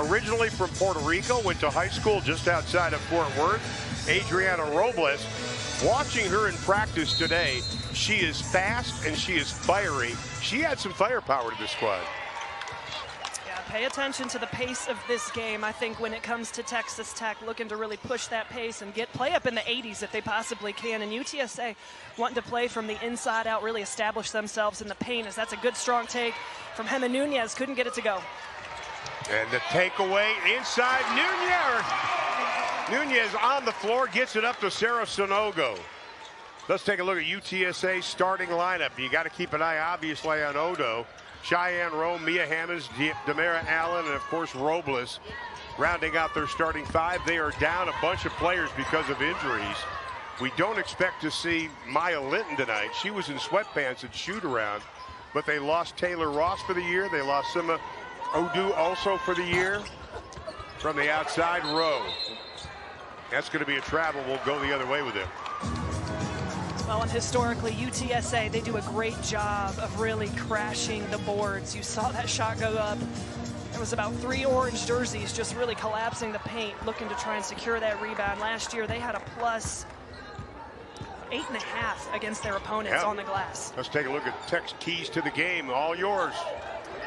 originally from Puerto Rico, went to high school just outside of Fort Worth. Adriana Robles, watching her in practice today, she is fast and she is fiery. She adds some firepower to the squad. Yeah, pay attention to the pace of this game. I think when it comes to Texas Tech, looking to really push that pace and play up in the 80s if they possibly can. And UTSA wanting to play from the inside out, really establish themselves in the paint, as that's a good strong take from Hema Nunez. Couldn't get it to go. And the takeaway inside, Nunez on the floor, gets it up to Sarah Sanogo. Let's take a look at UTSA's starting lineup. You got to keep an eye, obviously, on Odo, Cheyenne Rome, Mia Hammonds, Demara Allen, and, of course, Robles. Rounding out their starting five, they are down a bunch of players because of injuries. We don't expect to see Maya Linton tonight. She was in sweatpants at shoot-around, but they lost Taylor Ross for the year. They lost Sima Odu also for the year. From the outside row, that's going to be a travel. We'll go the other way with him. Well, and historically, UTSA, they do a great job of really crashing the boards. You saw that shot go up. It was about 3 orange jerseys just really collapsing the paint, looking to try and secure that rebound. Last year, they had a plus 8.5 against their opponents on the glass. Let's take a look at Tech's keys to the game. All yours.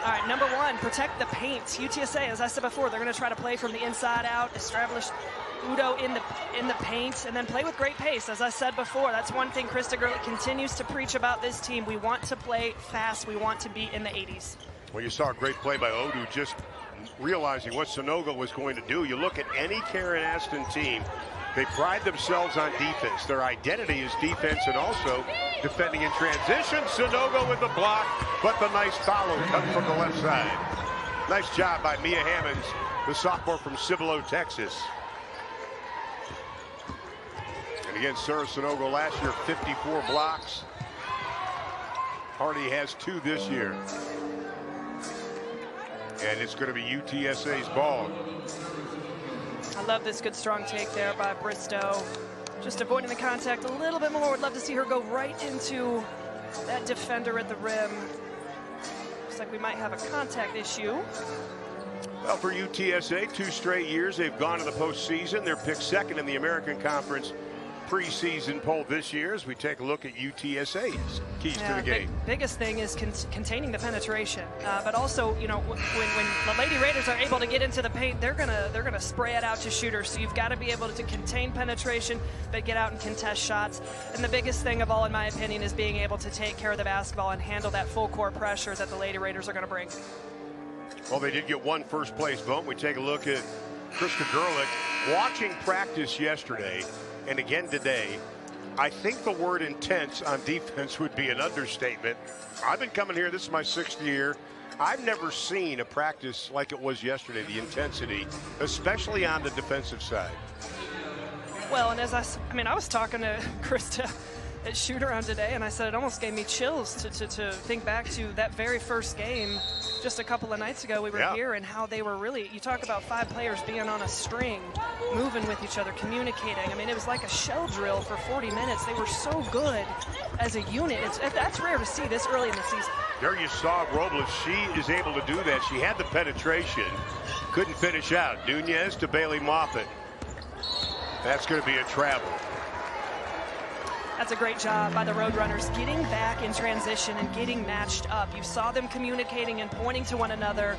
All right, number one, protect the paint. UTSA, as I said before, they're going to try to play from the inside out, establish Udo in the paint, and then play with great pace. As I said before, that's one thing Krista Gerlich continues to preach about this team. We want to play fast. We want to be in the 80s. Well, you saw a great play by Odu, just realizing what Sanogo was going to do. You look at any Karen Aston team, they pride themselves on defense. Their identity is defense and also defending in transition. Sanogo with the block, but the nice follow comes from the left side. Nice job by Mia Hammonds, the sophomore from Cibolo, Texas. And again, Sarah Sanogo last year, 54 blocks. Hardy has 2 this year. And it's going to be UTSA's ball. I love this good strong take there by Bristow. Just avoiding the contact a little bit more. Would love to see her go right into that defender at the rim. Looks like we might have a contact issue. Well, for UTSA, 2 straight years they've gone to the postseason. They're picked second in the American Conference preseason poll this year as we take a look at UTSA's keys to the game. Biggest thing is containing the penetration, but also, you know, when the Lady Raiders are able to get into the paint, they're gonna spray it out to shooters. So you've got to be able to contain penetration, but get out and contest shots. And the biggest thing of all, in my opinion, is being able to take care of the basketball and handle that full court pressure that the Lady Raiders are going to bring. Well, they did get 1 first place vote. We take a look at Krista Gerlich watching practice yesterday. And again today, I think the word intense on defense would be an understatement. I've been coming here, this is my 6th year. I've never seen a practice like it was yesterday, the intensity, especially on the defensive side. Well, and as I was talking to Krista at shoot-around today, and I said it almost gave me chills to think back to that very first game just a couple of nights ago. We were here, and how they were really, you talk about 5 players being on a string, moving with each other, communicating. I mean, it was like a shell drill for 40 minutes. They were so good as a unit. That's rare to see this early in the season. There you saw Robles. She is able to do that. She had the penetration, couldn't finish out. Nunez to Bailey Moffitt. That's going to be a travel. That's a great job by the Roadrunners, getting back in transition and getting matched up. You saw them communicating and pointing to one another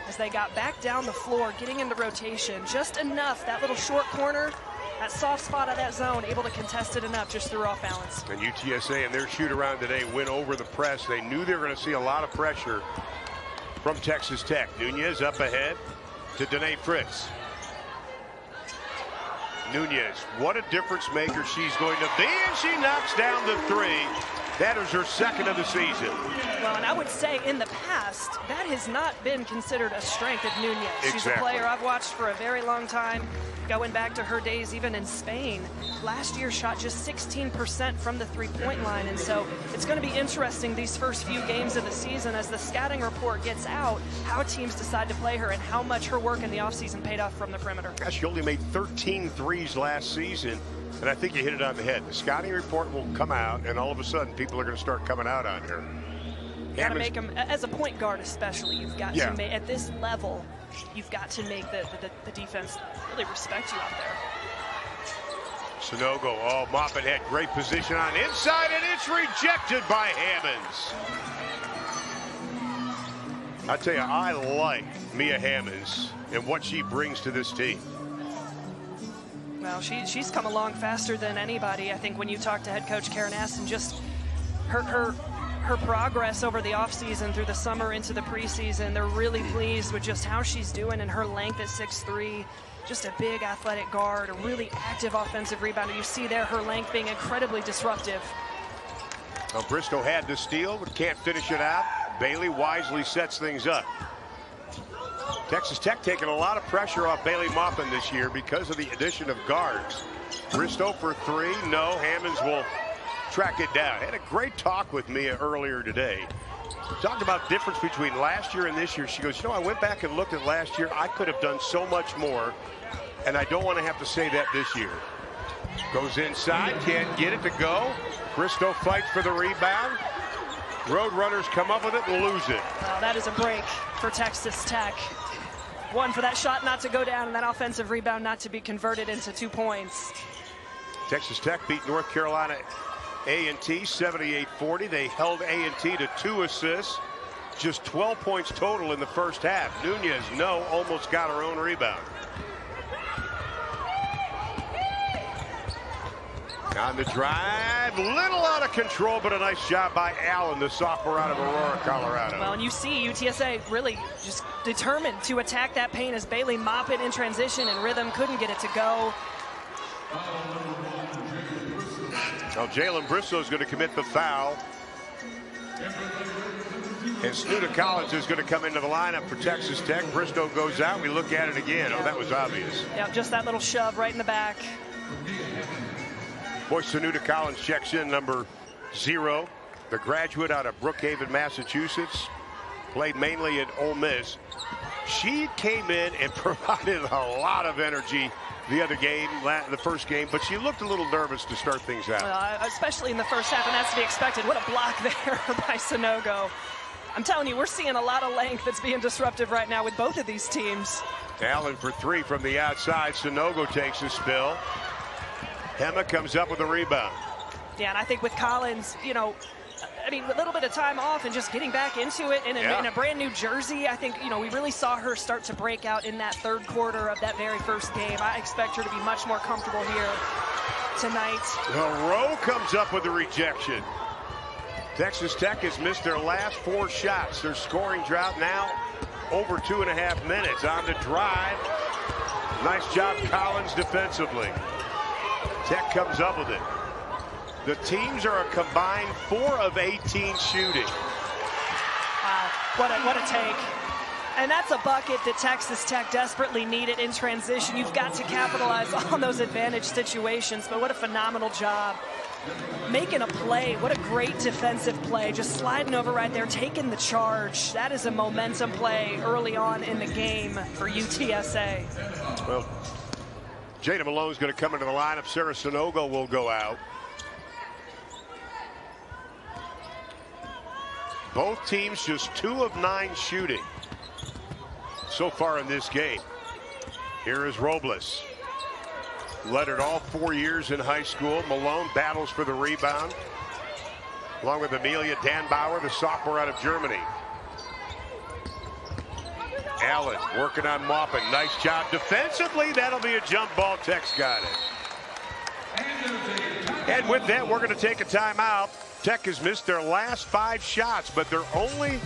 as they got back down the floor, getting into rotation. Just enough, that little short corner, that soft spot of that zone, able to contest it enough, just threw off balance. And UTSA in their shoot-around today went over the press. They knew they were going to see a lot of pressure from Texas Tech. Nunez up ahead to Danae Fritz. Nunez, what a difference maker she's going to be, and she knocks down the 3. That is her 2nd of the season. Well, and I would say in the past, that has not been considered a strength of Nunez. She's a player I've watched for a very long time, going back to her days even in Spain. Last year shot just 16% from the 3-point line, and so it's going to be interesting these first few games of the season as the scouting report gets out, how teams decide to play her and how much her work in the offseason paid off from the perimeter. Gosh, she only made 13 threes last season. And I think you hit it on the head. The scouting report will come out, and all of a sudden, people are going to start coming out on her. You got to make them, as a point guard especially, you've got to make, at this level, you've got to make the defense really respect you out there. Sanogo, oh, Moffitt had great position on inside, and it's rejected by Hammonds. I tell you, I like Mia Hammonds and what she brings to this team. Well, she's come along faster than anybody. I think when you talk to head coach Karen Aston, just her progress over the offseason through the summer into the preseason, they're really pleased with just how she's doing and her length at 6'3". Just a big athletic guard, a really active offensive rebounder. You see there her length being incredibly disruptive. Well, Bristow had the steal, but can't finish it out. Bailey wisely sets things up. Texas Tech taking a lot of pressure off Bailey Maupin this year because of the addition of guards. Bristow for three, no. Hammonds will track it down. Had a great talk with Mia earlier today. Talked about difference between last year and this year. She goes, you know, I went back and looked at last year. I could have done so much more, and I don't want to have to say that this year. Goes inside, can't get it to go. Bristow fights for the rebound. Roadrunners come up with it and lose it. Well, that is a break for Texas Tech. One, for that shot not to go down, and that offensive rebound not to be converted into 2 points. Texas Tech beat North Carolina A&T 78-40. They held A&T to 2 assists. Just 12 points total in the first half. Nunez, no, almost got her own rebound. On the drive, little out of control, but a nice job by Allen, the sophomore out of Aurora, Colorado. Well, and you see UTSA really just determined to attack that paint as Bailey Maupin in transition and rhythm couldn't get it to go. Well, Jalen Bristow is going to commit the foul. And Snuda Collins is going to come into the lineup for Texas Tech. Bristow goes out. We look at it again. Oh, that was obvious. Yeah, just that little shove right in the back. Boy, Snuda Collins checks in, number 0. The graduate out of Brookhaven, Massachusetts. Played mainly at Ole Miss. She came in and provided a lot of energy the other game, the first game, but she looked a little nervous to start things out. Especially in the first half, and that's to be expected. What a block there by Sanogo. I'm telling you, we're seeing a lot of length that's being disruptive right now with both of these teams. Allen for 3 from the outside. Sanogo takes a spill. Hema comes up with a rebound. Yeah, and I think with Collins, you know, I mean, a little bit of time off and just getting back into it in a brand new jersey. I think, you know, we really saw her start to break out in that third quarter of that very first game. I expect her to be much more comfortable here tonight. Well, Rowe comes up with a rejection. Texas Tech has missed their last 4 shots. Their scoring drought now over 2.5 minutes. On the drive. Nice job, Collins, defensively. Tech comes up with it. The teams are a combined 4 of 18 shooting. Wow, what a take. And that's a bucket that Texas Tech desperately needed in transition. You've got to capitalize on those advantage situations, but what a phenomenal job. Making a play, what a great defensive play. Just sliding over right there, taking the charge. That is a momentum play early on in the game for UTSA. Well, Jada Malone's going to come into the lineup. Sarah Sanogo will go out. Both teams just 2 of 9 shooting so far in this game. Here is Robles. Led it all 4 years in high school. Malone battles for the rebound, along with Amelia Danbauer, the sophomore out of Germany. Allen working on Maupin. Nice job defensively. That'll be a jump ball. Tech's got it. And with that, we're going to take a timeout. Tech has missed their last 5 shots, but they're only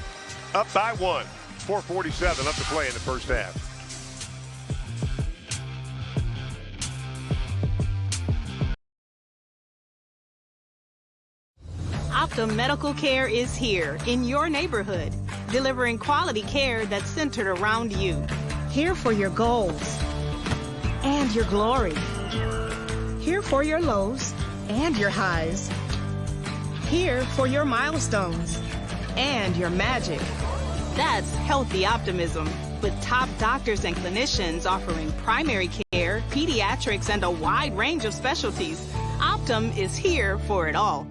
up by 1. 4:47 left to play in the first half. Optum Medical Care is here in your neighborhood, delivering quality care that's centered around you. Here for your goals and your glory. Here for your lows and your highs. Here for your milestones and your magic. That's healthy optimism, with top doctors and clinicians offering primary care, pediatrics, and a wide range of specialties. Optum is here for it all.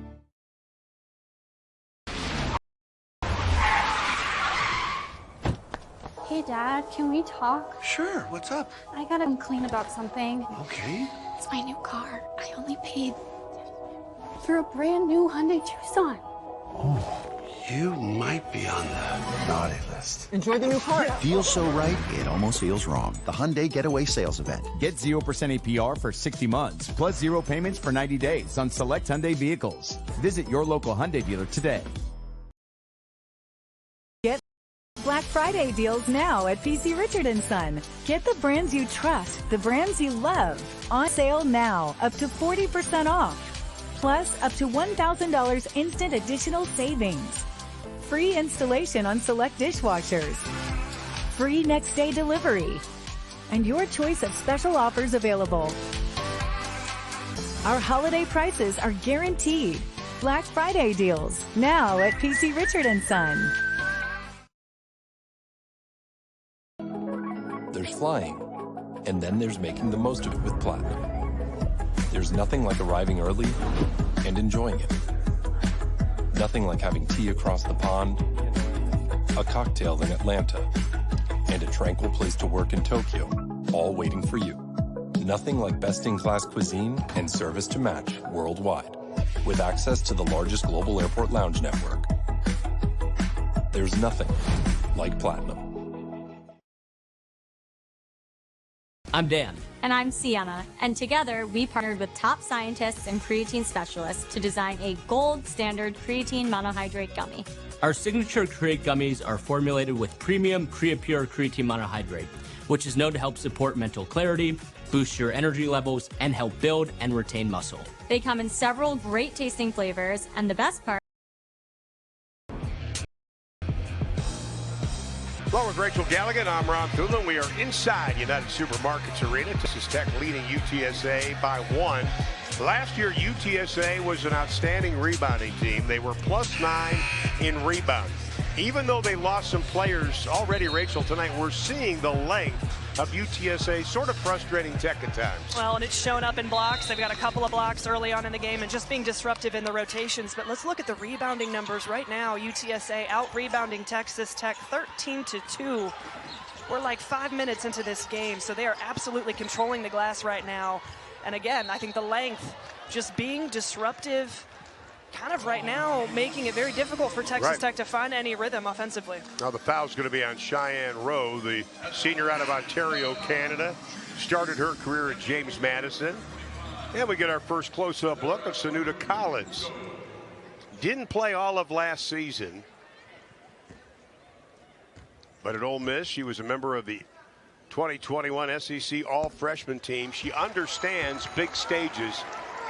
Hey Dad, can we talk? Sure, what's up? I gotta complain about something. Okay. It's my new car. I only paid for a brand new Hyundai Tucson. Oh, you might be on the naughty list. Enjoy the new car. Feels so right, it almost feels wrong. The Hyundai Getaway Sales Event. Get 0% APR for 60 months, plus 0 payments for 90 days on select Hyundai vehicles. Visit your local Hyundai dealer today. Get Black Friday deals now at PC Richard & Son. Get the brands you trust, the brands you love. On sale now, up to 40% off. Plus, up to $1,000 instant additional savings. Free installation on select dishwashers. Free next day delivery. And your choice of special offers available. Our holiday prices are guaranteed. Black Friday deals now at PC Richard & Son. There's flying, and then there's making the most of it with Platinum. There's nothing like arriving early and enjoying it. Nothing like having tea across the pond, a cocktail in Atlanta, and a tranquil place to work in Tokyo, all waiting for you. Nothing like best-in-class cuisine and service to match worldwide, with access to the largest global airport lounge network. There's nothing like Platinum. I'm Dan. And I'm Sienna, and together we partnered with top scientists and creatine specialists to design a gold standard creatine monohydrate gummy. Our signature Create gummies are formulated with premium CreaPure creatine monohydrate, which is known to help support mental clarity, boost your energy levels, and help build and retain muscle. They come in several great tasting flavors, and the best part. Hello, with Rachel Galligan, I'm Ron Thulin. We are inside United Supermarkets Arena. Texas Tech leading UTSA by 1. Last year, UTSA was an outstanding rebounding team. They were +9 in rebound. Even though they lost some players already, Rachel, tonight, we're seeing the length of UTSA sort of frustrating Tech at times. Well, and it's shown up in blocks. They've got a couple of blocks early on in the game and just being disruptive in the rotations. But let's look at the rebounding numbers right now. UTSA out-rebounding Texas Tech 13-2. We're like 5 minutes into this game, so they are absolutely controlling the glass right now. And again, I think the length just being disruptive kind of right now making it very difficult for Texas Tech to find any rhythm offensively. Now the foul's going to be on Cheyenne Rowe, the senior out of Ontario, Canada. Started her career at James Madison. And we get our first close-up look at Sanuda Collins. Didn't play all of last season, but at Ole Miss, she was a member of the 2021 SEC All-Freshman team. She understands big stages.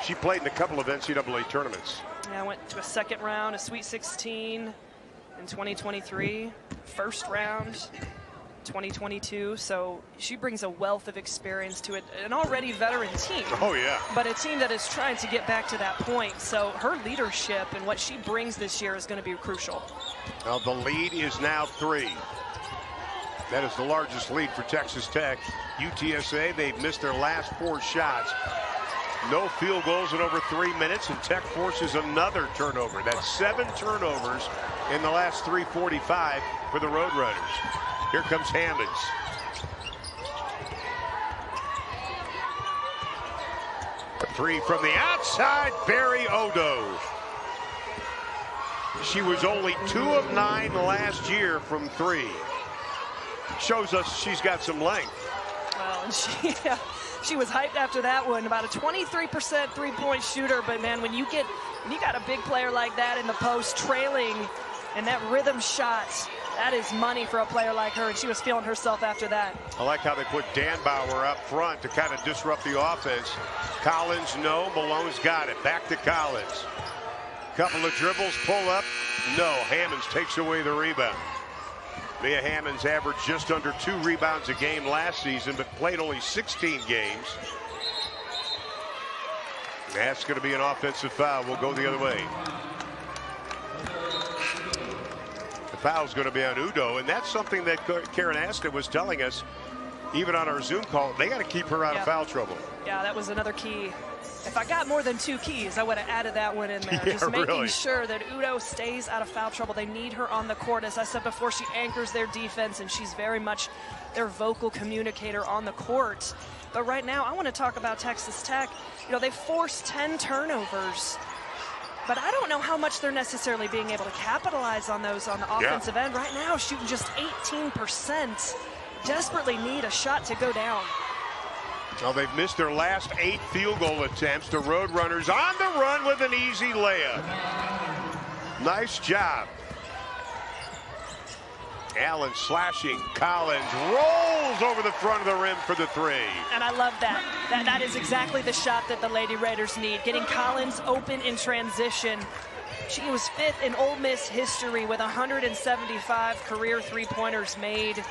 She played in a couple of NCAA tournaments. Yeah, went to a second round, a Sweet 16 in 2023, first round 2022. So she brings a wealth of experience to an already veteran team. Oh, yeah. But a team that is trying to get back to that point. So her leadership and what she brings this year is going to be crucial. Now the lead is now 3. That is the largest lead for Texas Tech. UTSA, they've missed their last 4 shots. No field goals in over 3 minutes, and Tech forces another turnover. That's 7 turnovers in the last 3:45 for the Roadrunners. Here comes Hammonds. A 3 from the outside, Barry Odo. She was only 2 of 9 last year from 3. Shows us she's got some length. Well, and she was hyped after that one. About a 23% three-point shooter, but man, when you got a big player like that in the post, trailing, and that rhythm shot, that is money for a player like her, and she was feeling herself after that. I like how they put Dan Bauer up front to kind of disrupt the offense. Collins, no. Malone's got it. Back to Collins. Couple of dribbles, pull up. No. Hammonds takes away the rebound. Mia Hammonds averaged just under 2 rebounds a game last season, but played only 16 games. That's going to be an offensive foul. We'll go the other way. The foul's going to be on Udo, and that's something that Karen Aston was telling us, even on our Zoom call. They got to keep her out of foul trouble. Yeah, that was another key If I got more than 2 keys, I would have added that one in there. Yeah, just making really. sure that Udo stays out of foul trouble. They need her on the court. As I said before, she anchors their defense, and she's very much their vocal communicator on the court. But right now, I want to talk about Texas Tech. You know, they forced 10 turnovers. But I don't know how much they're necessarily being able to capitalize on those on the offensive end. Right now, shooting just 18%. Desperately need a shot to go down. Well, they've missed their last 8 field goal attempts. The Roadrunners on the run with an easy layup. Nice job. Allen slashing. Collins rolls over the front of the rim for the 3. And I love that. That is exactly the shot that the Lady Raiders need. Getting Collins open in transition. She was 5th in Ole Miss history with 175 career 3-pointers made.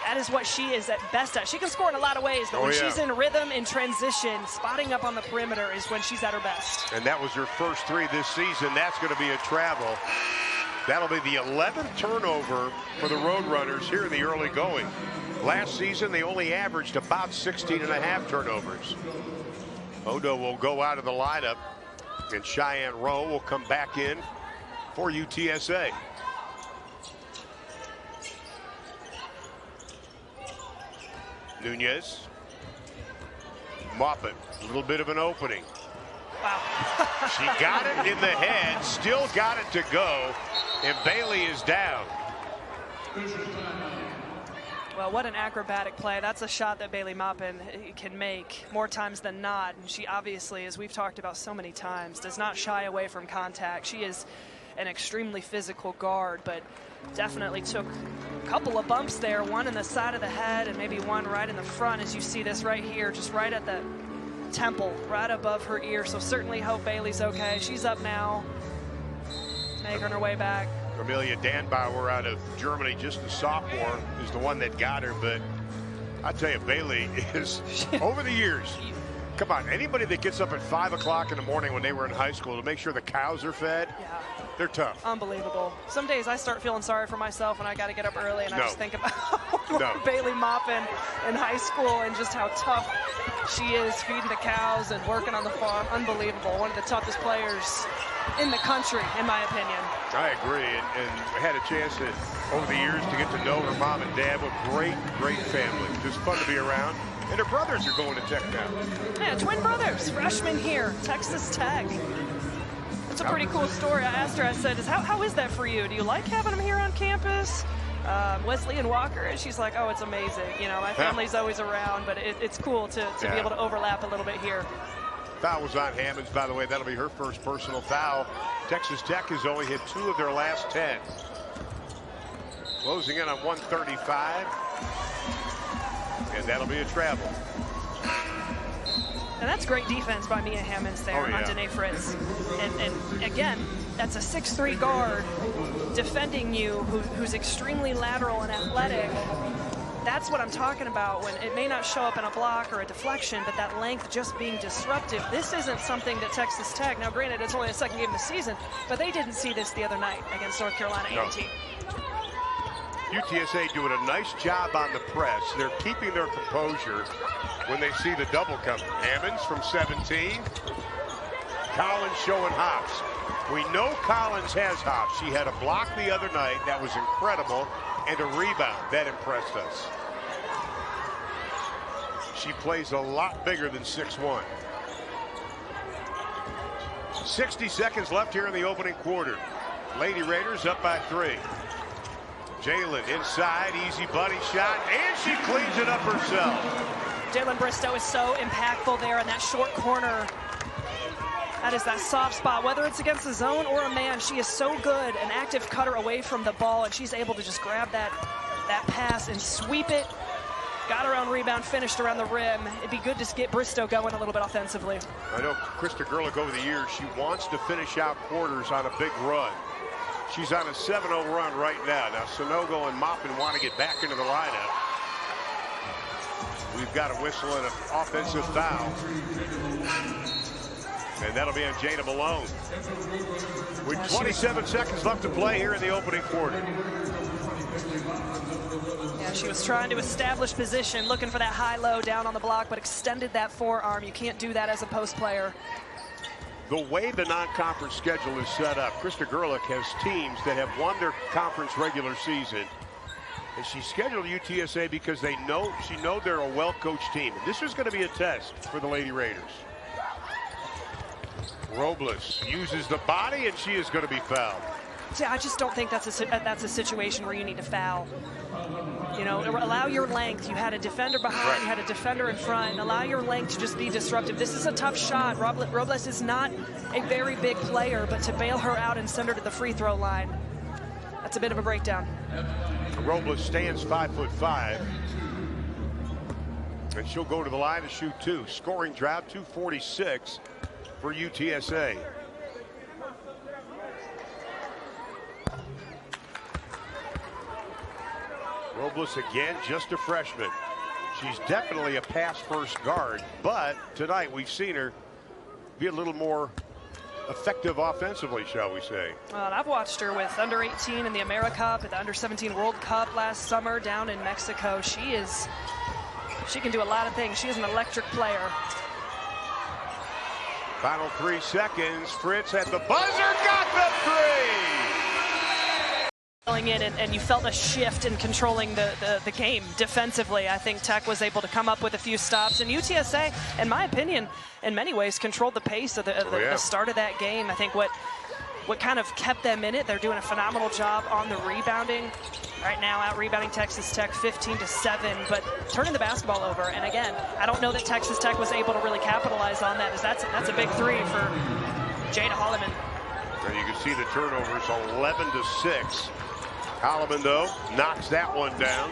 That is what she is at best at. She can score in a lot of ways, but when she's in rhythm, in transition, spotting up on the perimeter is when she's at her best. And that was her first 3 this season. That's going to be a travel. That'll be the 11th turnover for the Roadrunners here in the early going. Last season, they only averaged about 16.5 turnovers. Odo will go out of the lineup, and Cheyenne Rowe will come back in for UTSA. Nunez. Moppet, a little bit of an opening. Wow. She got it in the head, still got it to go, and Bailey is down. Well, what an acrobatic play. That's a shot that Bailey Maupin can make more times than not. And she obviously, as we've talked about so many times, does not shy away from contact. She is an extremely physical guard, but definitely took a couple of bumps there, one in the side of the head and maybe one right in the front, as you see this right here, just right at the temple, right above her ear. So certainly hope Bailey's okay. She's up now, making her way back. Amelia Danbauer out of Germany, just a sophomore, is the one that got her. But I tell you, Bailey is, over the years, come on, anybody that gets up at 5 o'clock in the morning when they were in high school to make sure the cows are fed, they're tough. Unbelievable. Some days I start feeling sorry for myself and I got to get up early, and I just think about Bailey Maupin in high school and just how tough she is feeding the cows and working on the farm. Unbelievable. One of the toughest players in the country, in my opinion. I agree, and I had a chance to, over the years, to get to know her mom and dad. A great, great family. Just fun to be around. And her brothers are going to Tech now. Yeah, twin brothers, freshmen here, Texas Tech. It's a pretty cool story. I asked her, I said, how is that for you? Do you like having them here on campus? Wesley and Walker, and she's like, oh, it's amazing. You know, my family's always around, but it's cool to be able to overlap a little bit here. Foul was on Hammonds, by the way. That'll be her first personal foul. Texas Tech has only hit 2 of their last 10. Closing in on 135. And that'll be a travel. And that's great defense by Mia Hammonds there on Danae Fritz. And again, that's a 6'3" guard defending you who's extremely lateral and athletic. That's what I'm talking about, when it may not show up in a block or a deflection, but that length just being disruptive. This isn't something that Texas Tech, now granted it's only the second game of the season, but they didn't see this the other night against North Carolina A&T. UTSA doing a nice job on the press. They're keeping their composure when they see the double coming. Hammonds from 17. Collins showing hops. We know Collins has hops. She had a block the other night that was incredible, and a rebound that impressed us. She plays a lot bigger than 6'1". 60 seconds left here in the opening quarter. Lady Raiders up by 3. Jalen inside, easy buddy shot, and she cleans it up herself. Jalen Bristow is so impactful there in that short corner. That is that soft spot, whether it's against the zone or a man. She is so good, an active cutter away from the ball, and she's able to just grab that pass and sweep it. Got her own rebound, finished around the rim. It'd be good to get Bristow going a little bit offensively. I know Krista Gerlich over the years, she wants to finish out quarters on a big run. She's on a 7-0 run right now. Now, Sonogo and Maupin want to get back into the lineup. We've got a whistle and an offensive foul. And that'll be on Jada Malone. With 27 seconds left to play here in the opening quarter. Yeah, she was trying to establish position, looking for that high-low down on the block, but extended that forearm. You can't do that as a post player. The way the non-conference schedule is set up, Krista Gerlich has teams that have won their conference regular season. And she scheduled UTSA because she know they're a well-coached team. And this is going to be a test for the Lady Raiders. Robles uses the body, and she is going to be fouled. See, I just don't think that's a situation where you need to foul. You know, allow your length. You had a defender behind, you had a defender in front. Allow your length to just be disruptive. This is a tough shot. Robles is not a very big player, but to bail her out and send her to the free throw line, that's a bit of a breakdown. Robles stands 5'5", and she'll go to the line to shoot 2. Scoring drought, 246 for UTSA. Robles again, just a freshman. She's definitely a pass-first guard, but tonight we've seen her be a little more effective offensively, shall we say. Well, and I've watched her with under 18 in the AmeriCup, at the under 17 World Cup last summer down in Mexico. She can do a lot of things. She is an electric player. Final 3 seconds. Fritz at the buzzer, got the 3! It and you felt a shift in controlling the game defensively. I think Tech was able to come up with a few stops, and UTSA, in my opinion, in many ways controlled the pace of the start of that game. I think what kind of kept them in it, they're doing a phenomenal job on the rebounding. Right now, out rebounding Texas Tech 15-7, but turning the basketball over. And again, I don't know that Texas Tech was able to really capitalize on that, as that's a big 3 for 𝗿𝗲𝗱𝘆. And you can see the turnovers, 11-6. Holloman, though, knocks that one down.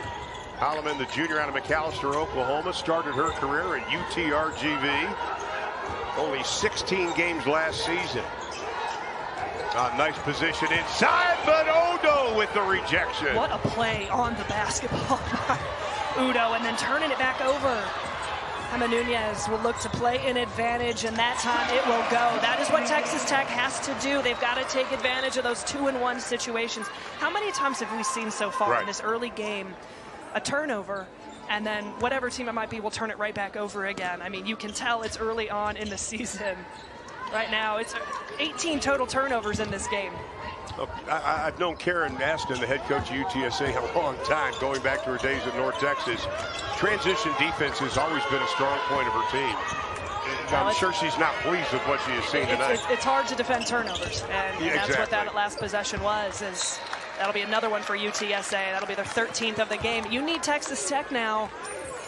Holloman, the junior out of McAlester, Oklahoma, started her career at UTRGV. Only 16 games last season. Nice position inside, but Udo with the rejection. What a play on the basketball by Udo, and then turning it back over. Emma Nunez will look to play in advantage, and that time it will go. That is what Texas Tech has to do. They've got to take advantage of those 2-and-1 situations. How many times have we seen so far in this early game a turnover, and then whatever team it might be will turn it right back over again? I mean, you can tell it's early on in the season. Right now, it's 18 total turnovers in this game. Look, I've known Karen Aston, the head coach of UTSA, a long time, going back to her days at North Texas. Transition defense has always been a strong point of her team. I'm sure she's not pleased with what she has seen tonight. It's hard to defend turnovers, and that's what that last possession was. That'll be another one for UTSA. That'll be their 13th of the game. You need Texas Tech now.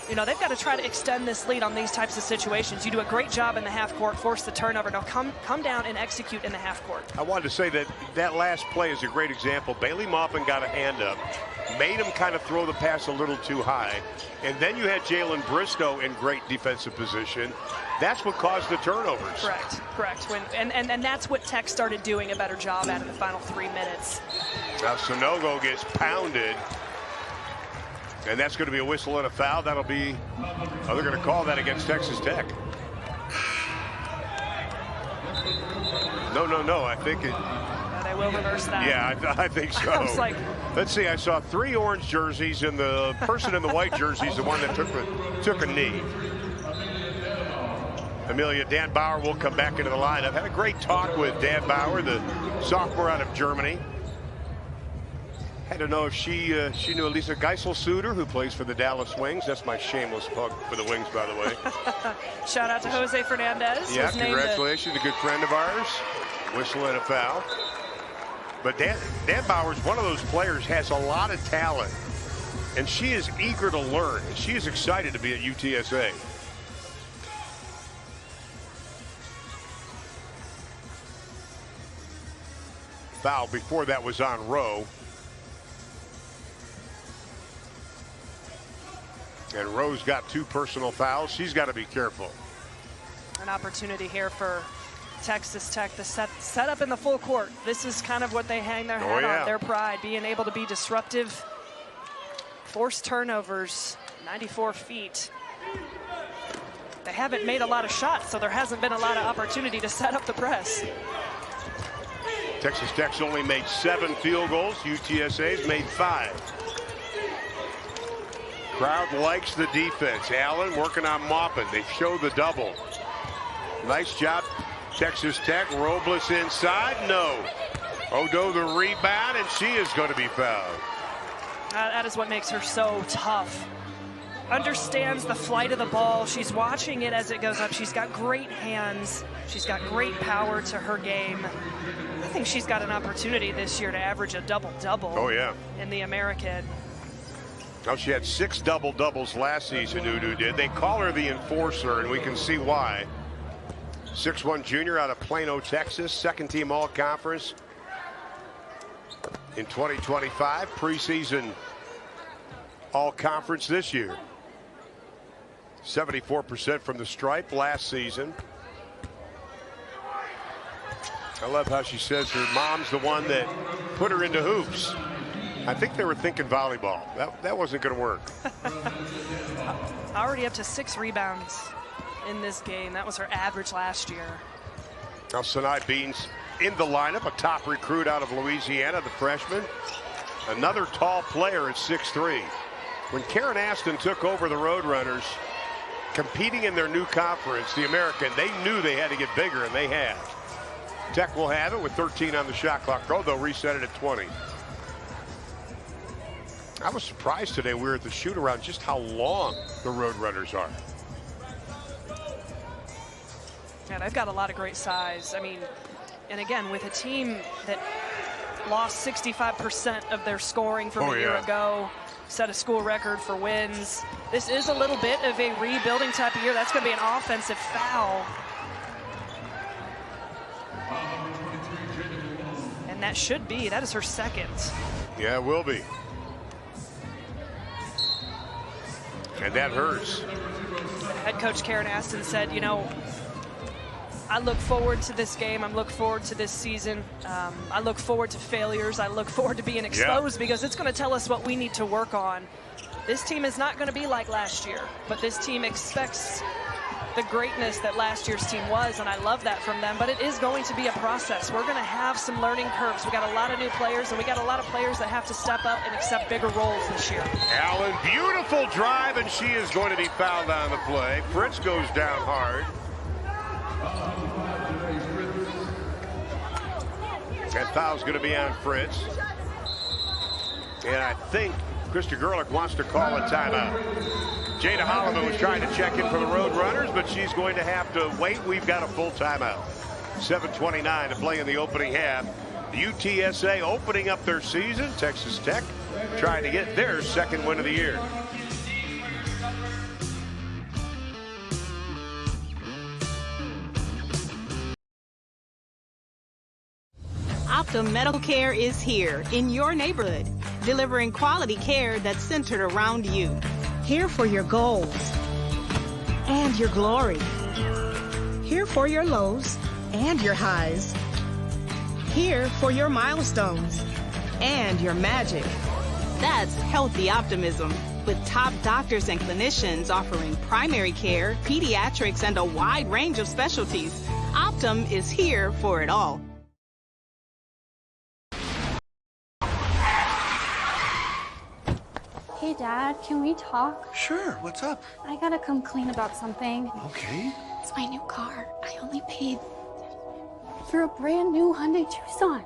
You know, they've got to try to extend this lead on these types of situations. You do a great job in the half court, force the turnover. Now come down and execute in the half court. I wanted to say that last play is a great example. Bailey Maupin got a hand up, made him kind of throw the pass a little too high, and then you had Jalen Bristow in great defensive position. That's what caused the turnovers. Correct. And that's what Tech started doing a better job at in the final 3 minutes. Now Sonogo gets pounded. And that's going to be a whistle and a foul. That'll be, they're going to call that against Texas Tech. No, I think it. They will reverse that. Yeah, I think so. I was like, let's see, I saw 3 orange jerseys, and the person in the white jersey is the one that took a knee. Amelia, Dan Bauer will come back into the lineup. Had a great talk with Dan Bauer, the sophomore out of Germany. Had to know if she knew Elisa Geisel-Suter, who plays for the Dallas Wings. That's my shameless plug for the Wings, by the way. Shout out to Jose Fernandez. Yeah, congratulations, a good friend of ours. Whistle and a foul. But Dan Bauer's one of those players, has a lot of talent, and she is eager to learn. She is excited to be at UTSA. Foul before that was on Rowe. And Rowe's got 2 personal fouls. She's got to be careful. An opportunity here for Texas Tech to set up in the full court. This is kind of what they hang their hat on, their pride, being able to be disruptive, force turnovers, 94 feet. They haven't made a lot of shots, so there hasn't been a lot of opportunity to set up the press. Texas Tech's only made 7 field goals. UTSA's made 5. Crowd likes the defense. Allen working on Maupin. They show the double. Nice job, Texas Tech. Robles inside. No. Odo the rebound, and she is going to be fouled. That is what makes her so tough. Understands the flight of the ball. She's watching it as it goes up. She's got great hands. She's got great power to her game. I think she's got an opportunity this year to average a double-double. Oh, yeah. In the American. Now, she had 6 double-doubles last season, Udo did. They call her the enforcer, and we can see why. 6'1" junior out of Plano, Texas. Second-team all-conference in 2025. Preseason all-conference this year. 74% from the stripe last season. I love how she says her mom's the one that put her into hoops. I think they were thinking volleyball. That wasn't going to work. Already up to 6 rebounds in this game. That was her average last year. Now Sinai Beans in the lineup, a top recruit out of Louisiana, the freshman. Another tall player at 6'3". When Karen Aston took over the Roadrunners, competing in their new conference, the American, they knew they had to get bigger, and they have. Tech will have it with 13 on the shot clock. Oh, they'll reset it at 20. I was surprised today we were at the shoot-around just how long the Roadrunners are. Yeah, they've got a lot of great size. I mean, and again, with a team that lost 65% of their scoring from a year ago, set a school record for wins. This is a little bit of a rebuilding type of year. That's going to be an offensive foul. And that is her second. Yeah, it will be. And that hurts. Head coach Karen Aston said, you know, I look forward to this game. I look forward to this season. I look forward to failures. I look forward to being exposed because it's going to tell us what we need to work on. This team is not going to be like last year, but this team expects the greatness that last year's team was, and I love that from them, but it is going to be a process. We're going to have some learning curves. We got a lot of new players, and we got a lot of players that have to step up and accept bigger roles this year. Allen, beautiful drive, and she is going to be fouled on the play. Fritz goes down hard. That foul's going to be on Fritz. And I think Krista Gerlich wants to call a timeout. Jada Holloman was trying to check in for the Roadrunners, but she's going to have to wait. We've got a full timeout. 7:29 to play in the opening half. The UTSA opening up their season. Texas Tech trying to get their second win of the year. Optum Medical Care is here in your neighborhood, delivering quality care that's centered around you. Here for your goals and your glory. Here for your lows and your highs. Here for your milestones and your magic. That's healthy optimism, with top doctors and clinicians offering primary care, pediatrics, and a wide range of specialties. Optum is here for it all. Hey, Dad, can we talk? Sure, what's up? I gotta come clean about something. Okay. It's my new car. I only paid for a brand new Hyundai Tucson.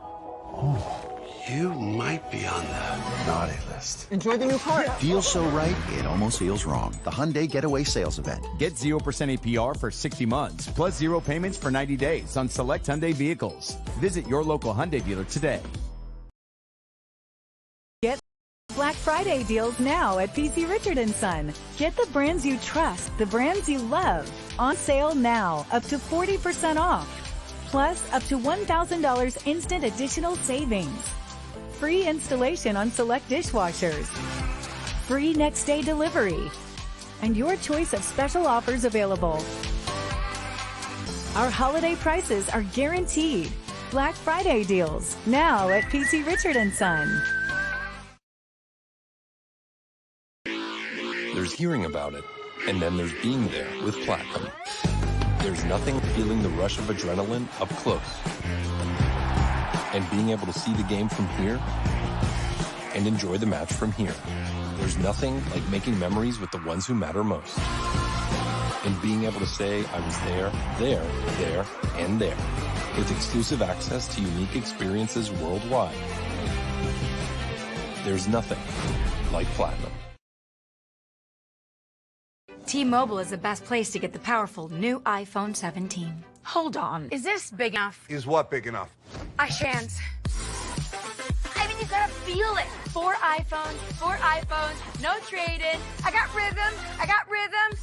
Oh, you might be on the naughty list. Enjoy the new car. Feels so right, it almost feels wrong. The Hyundai Getaway Sales Event. Get 0% APR for 60 months, plus 0 payments for 90 days on select Hyundai vehicles. Visit your local Hyundai dealer today. Get Black Friday deals now at PC Richard & Son. Get the brands you trust, the brands you love. On sale now, up to 40% off. Plus, up to $1,000 instant additional savings. Free installation on select dishwashers. Free next day delivery. And your choice of special offers available. Our holiday prices are guaranteed. Black Friday deals now at PC Richard & Son. There's hearing about it, and then there's being there with Platinum. There's nothing feeling the rush of adrenaline up close. And being able to see the game from here and enjoy the match from here. There's nothing like making memories with the ones who matter most. And being able to say I was there, and there. With exclusive access to unique experiences worldwide. There's nothing like Platinum. T-Mobile is the best place to get the powerful new iPhone 17. Hold on. Is this big enough? Is what big enough? I shan't. I mean, you gotta feel it. 4 iPhones, no trade-in. I got rhythm.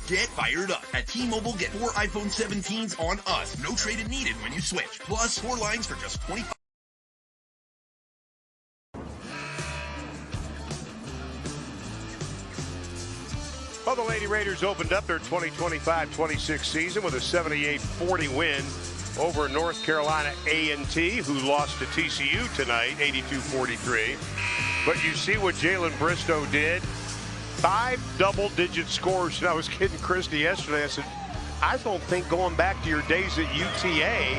Get fired up. At T-Mobile, get 4 iPhone 17s on us. No trade-in needed when you switch. Plus, 4 lines for just $25. Well, the Lady Raiders opened up their 2025-26 season with a 78-40 win over North Carolina A&T, who lost to TCU tonight, 82-43. But you see what Jalen Bristow did. 5 double-digit scores. And I was kidding Christy yesterday. I said, I don't think going back to your days at UTA,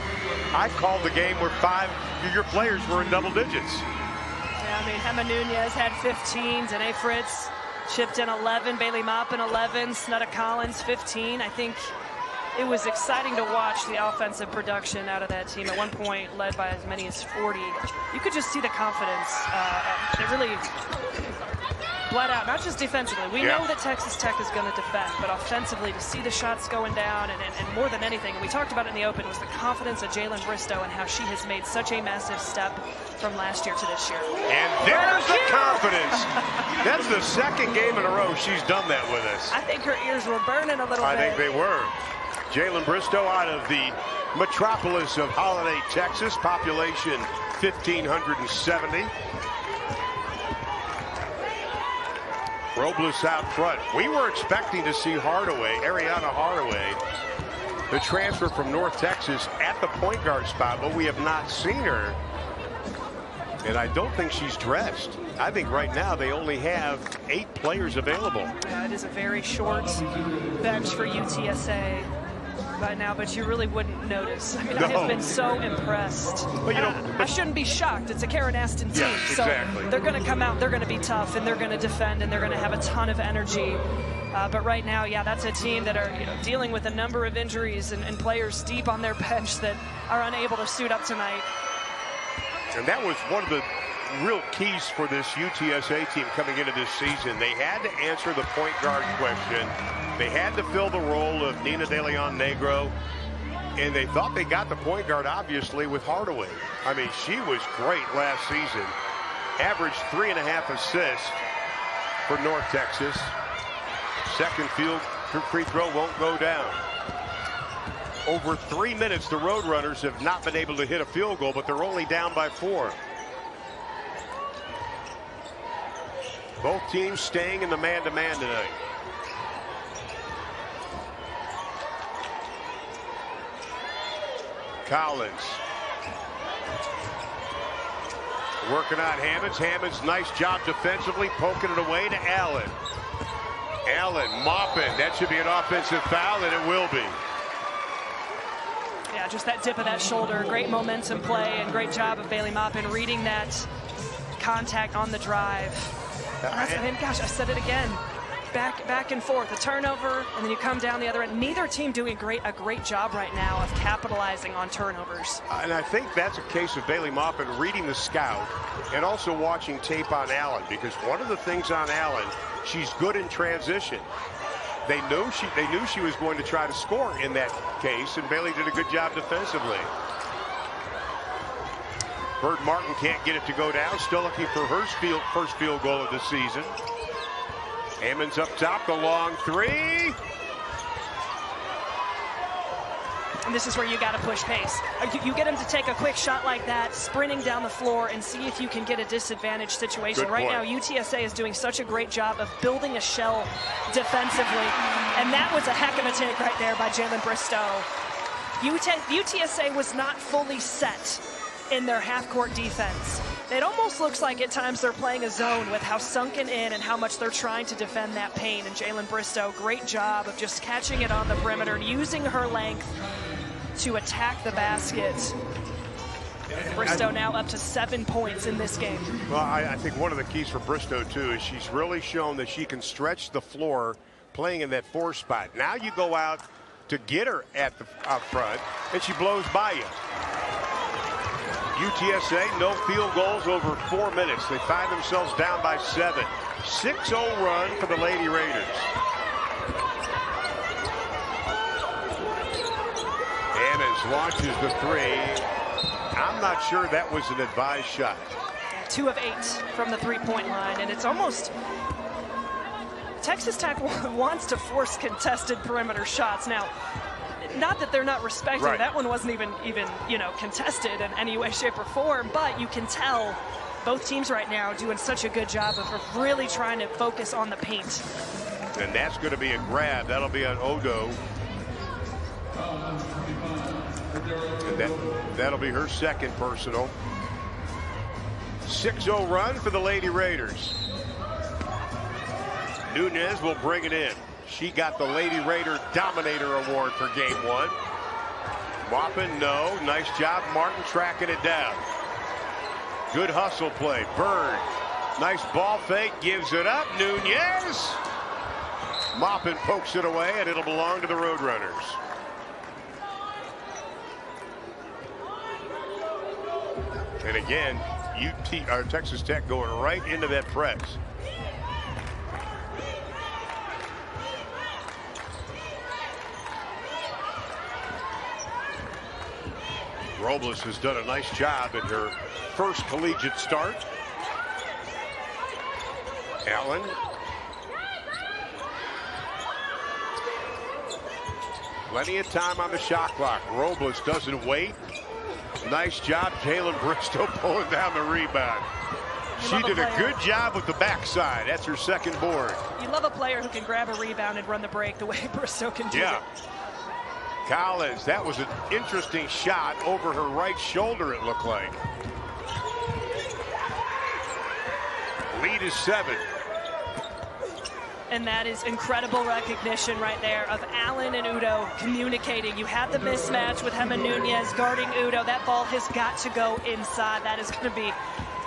I called the game where 5 of your players were in double digits. Yeah, I mean, Emma Nunez had 15, Danae Fritz chipped in 11, Bailey Maupin 11, Snutta Collins 15. I think it was exciting to watch the offensive production out of that team. At one point, led by as many as 40. You could just see the confidence. It really bled out, not just defensively. We know that Texas Tech is going to defend, but offensively, to see the shots going down, and more than anything, we talked about it in the open, was the confidence of Jalen Bristow and how she has made such a massive step from last year to this year. And there's the confidence. That's the second game in a row she's done that with us. I think her ears were burning a little bit. I think they were. Jalen Bristow out of the metropolis of Holiday, Texas, population 1,570. Robles out front. We were expecting to see Ariana Hardaway, the transfer from North Texas, at the point guard spot, but we have not seen her. And I don't think she's dressed. I think right now they only have 8 players available. Yeah, it is a very short bench for UTSA right now, but you really wouldn't notice. I mean, I have been so impressed. Well, I shouldn't be shocked. It's a Karen Aston team. Yes, exactly. So they're going to come out, they're going to be tough, and they're going to defend, and they're going to have a ton of energy. But right now, yeah, that's a team that are dealing with a number of injuries and players deep on their bench that are unable to suit up tonight. And that was one of the real keys for this UTSA team coming into this season. They had to answer the point guard question. They had to fill the role of Nina De Leon Negro. And they thought they got the point guard, obviously, with Hardaway. I mean, she was great last season. Averaged 3.5 assists for North Texas. Second free throw won't go down. Over 3 minutes, the Roadrunners have not been able to hit a field goal, but they're only down by 4. Both teams staying in the man-to-man tonight. Collins. Working on Hammonds. Hammonds, nice job defensively, poking it away to Allen. Allen, Maupin. That should be an offensive foul, and it will be. Yeah, just that dip of that shoulder. Great momentum play, and great job of Bailey Maupin reading that contact on the drive. I mean, gosh, I said it again. Back and forth, a turnover, and then you come down the other end. Neither team doing a great job right now of capitalizing on turnovers. And I think that's a case of Bailey Maupin reading the scout and also watching tape on Allen, because one of the things on Allen, she's good in transition. They knew she was going to try to score in that case, and Bailey did a good job defensively. Bird Martin can't get it to go down. Still looking for her first field goal of the season. Hammonds up top, the long 3. And this is where you got to push pace. You get him to take a quick shot like that, sprinting down the floor, and see if you can get a disadvantage situation. Right now, UTSA is doing such a great job of building a shell defensively. And that was a heck of a take right there by Jalen Bristow. UTSA was not fully set in their half-court defense. It almost looks like at times they're playing a zone with how sunken in and how much they're trying to defend that paint. And Jalen Bristow, great job of just catching it on the perimeter and using her length to attack the basket. Bristow now up to 7 points in this game. Well, I think one of the keys for Bristow, too, is she's really shown that she can stretch the floor playing in that 4 spot. Now you go out to get her at the out front, and she blows by you. UTSA, no field goals over 4 minutes. They find themselves down by 7. 6-0 run for the Lady Raiders. Hammonds launches the 3. I'm not sure that was an advised shot. 2 of 8 from the 3-point line, and it's almost Texas Tech wants to force contested perimeter shots. Now, not that they're not respecting right. That one wasn't even contested in any way, shape, or form, but you can tell both teams right now doing such a good job of really trying to focus on the paint. And that's going to be a grab. That'll be on Odo. And that'll be her second personal. 6-0 run for the Lady Raiders. Nunez will bring it in. She got the Lady Raider Dominator Award for game 1. Maupin, no. Nice job, Martin, tracking it down. Good hustle play. Bird, nice ball fake, gives it up. Nunez. Maupin pokes it away, and it'll belong to the Roadrunners. And again, Texas Tech going right into that press. Robles has done a nice job in her first collegiate start. Allen. Plenty of time on the shot clock. Robles doesn't wait. Nice job, Jalen Bristow pulling down the rebound. She did a good job with the backside. That's her second board. You love a player who can grab a rebound and run the break the way Bristow can do it. Collins, that was an interesting shot over her right shoulder, it looked like. Lead is 7. And that is incredible recognition right there of Allen and Udo communicating. You had the mismatch with Hema Nunez guarding Udo. That ball has got to go inside. That is going to be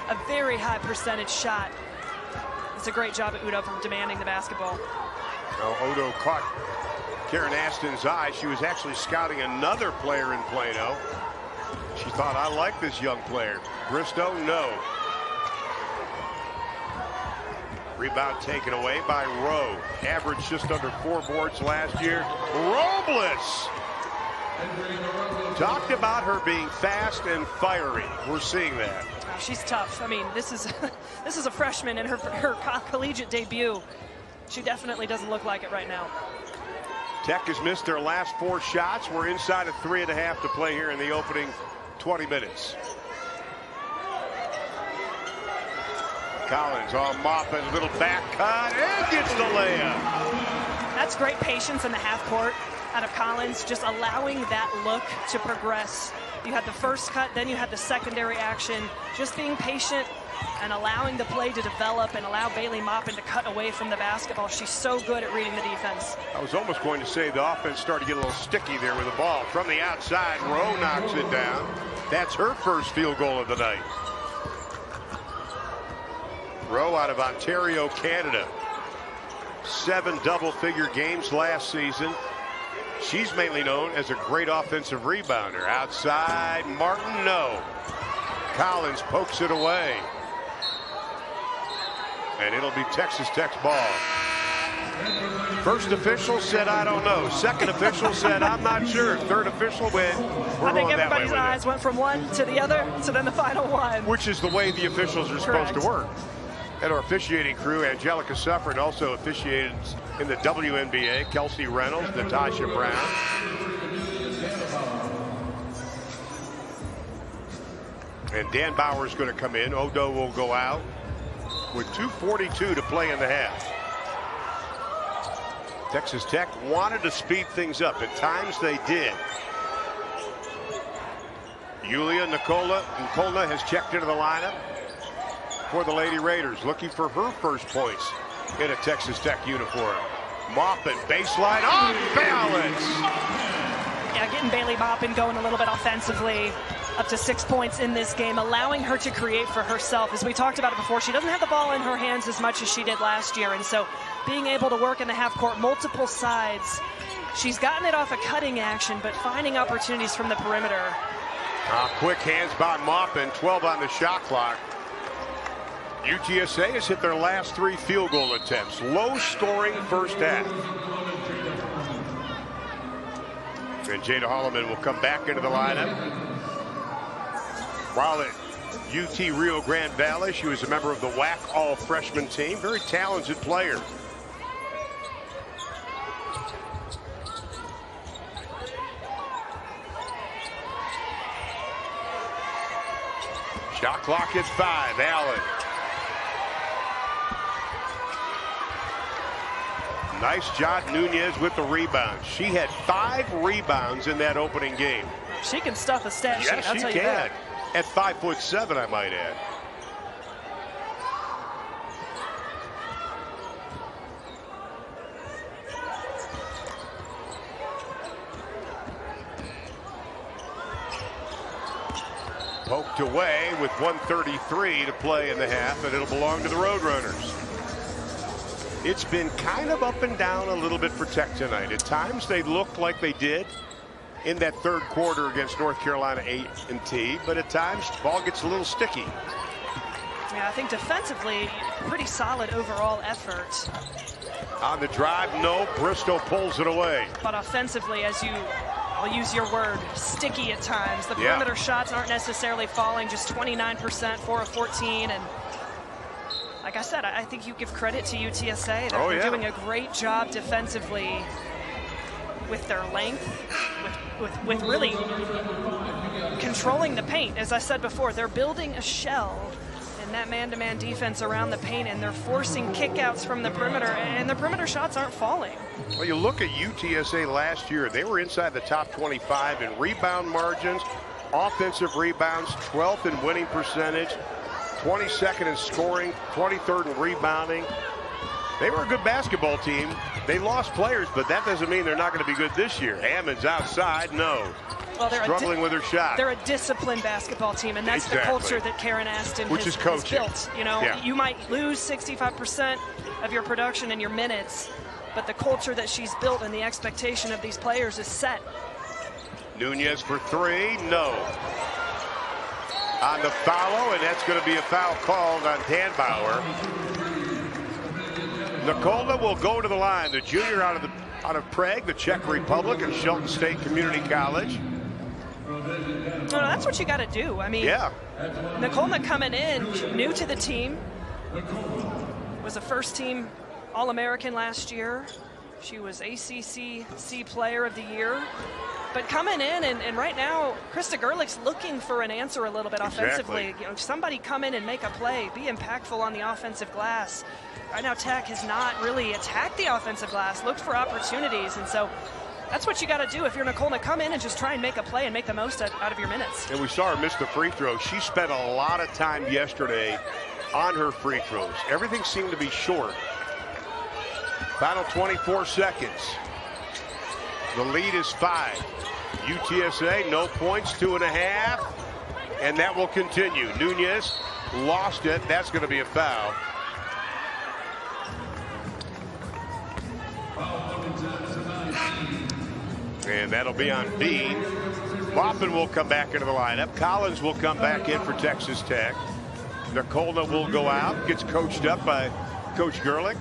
a very high percentage shot. It's a great job at Udo for demanding the basketball. Well, Udo caught Karen Aston's eye. She was actually scouting another player in Plano. She thought, I like this young player. Bristow, no. Rebound taken away by Rowe. Averaged just under 4 boards last year. Robles! Talked about her being fast and fiery. We're seeing that. She's tough. I mean, this is a freshman in her collegiate debut. She definitely doesn't look like it right now. Tech has missed their last 4 shots. We're inside of 3.5 to play here in the opening 20 minutes. Collins on Maupin, a little back cut, and gets the layup. That's great patience in the half court out of Collins, just allowing that look to progress. You had the first cut, then you had the secondary action, just being patient and allowing the play to develop and allow Bailey Maupin to cut away from the basketball. She's so good at reading the defense. I was almost going to say the offense started to get a little sticky there with the ball. From the outside, Rowe knocks it down. That's her first field goal of the night. Rowe out of Ontario, Canada. 7 double-figure games last season. She's mainly known as a great offensive rebounder. Outside, Martin, no. Collins pokes it away. And it'll be Texas Tech's ball. First official said, I don't know. Second official said, I'm not sure. Third official went, I think everybody's eyes went from one to the other to then the final one. Which is the way the officials are supposed to work. And our officiating crew, Angelica Suffren, also officiated in the WNBA. Kelsey Reynolds, Natasha Brown. And Dan Bauer's going to come in. Odo will go out with 2:42 to play in the half. Texas Tech wanted to speed things up. At times they did. Yulia Nikolna has checked into the lineup for the Lady Raiders, looking for her first points in a Texas Tech uniform. Maupin, baseline, off balance. Yeah, getting Bailey Maupin going a little bit offensively. up to 6 points in this game, allowing her to create for herself. As we talked about it before, she doesn't have the ball in her hands as much as she did last year, and so being able to work in the half court, multiple sides, she's gotten it off a cutting action, but finding opportunities from the perimeter. Quick hands by Maupin, 12 on the shot clock. UTSA has hit their last 3 field goal attempts. Low scoring first half. And Jada Holloman will come back into the lineup. While at UT Rio Grande Valley, she was a member of the WAC all-freshman team. Very talented player. Shot clock at 5. Allen. Nice job, Nunez with the rebound. She had 5 rebounds in that opening game. She can stuff a stat sheet, I'll tell you that. At 5'7", I might add. Poked away with 1:33 to play in the half, and it'll belong to the Roadrunners. It's been kind of up and down a little bit for Tech tonight. At times they looked like they did in that third quarter against North Carolina A&T, but at times the ball gets a little sticky. Yeah, I think defensively, pretty solid overall effort. On the drive, no. Bristow pulls it away. But offensively, as you, I'll use your word, sticky at times. The perimeter shots aren't necessarily falling, just 29%, 4 of 14, and like I said, I think you give credit to UTSA. They're doing a great job defensively with their length, with really controlling the paint. As I said before, they're building a shell in that man-to-man defense around the paint, and they're forcing kickouts from the perimeter, and the perimeter shots aren't falling. Well, you look at UTSA last year, they were inside the top 25 in rebound margins, offensive rebounds, 12th in winning percentage, 22nd in scoring, 23rd in rebounding. They were a good basketball team. They lost players, but that doesn't mean they're not going to be good this year. Hammond's outside, no. Well, they're struggling with her shot. They're a disciplined basketball team, and that's the culture that Karen Aston has built. You know, you might lose 65% of your production and your minutes, but the culture that she's built and the expectation of these players is set. Nunez for 3, no. On the follow, and that's going to be a foul called on Tanbauer. Nicole will go to the line. The junior out of Prague, the Czech Republic, and Shelton State Community College. No, that's what you got to do. I mean, Nicolna coming in, new to the team, was a first-team All-American last year. She was ACC Player of the Year. But coming in, and right now, Krista Gerlich's looking for an answer a little bit offensively. You know, somebody come in and make a play, be impactful on the offensive glass. Right now, Tech has not really attacked the offensive glass, looked for opportunities, and so that's what you got to do if you're Nicolna. Come in and just try and make a play and make the most out of your minutes. And we saw her miss the free throw. She spent a lot of time yesterday on her free throws. Everything seemed to be short. Final 24 seconds. The lead is 5. UTSA, no points, 2.5. And that will continue. Nunez lost it. That's going to be a foul. And that'll be on Bean. Maupin will come back into the lineup. Collins will come back in for Texas Tech. Nicolna will go out, gets coached up by Coach Gerlich.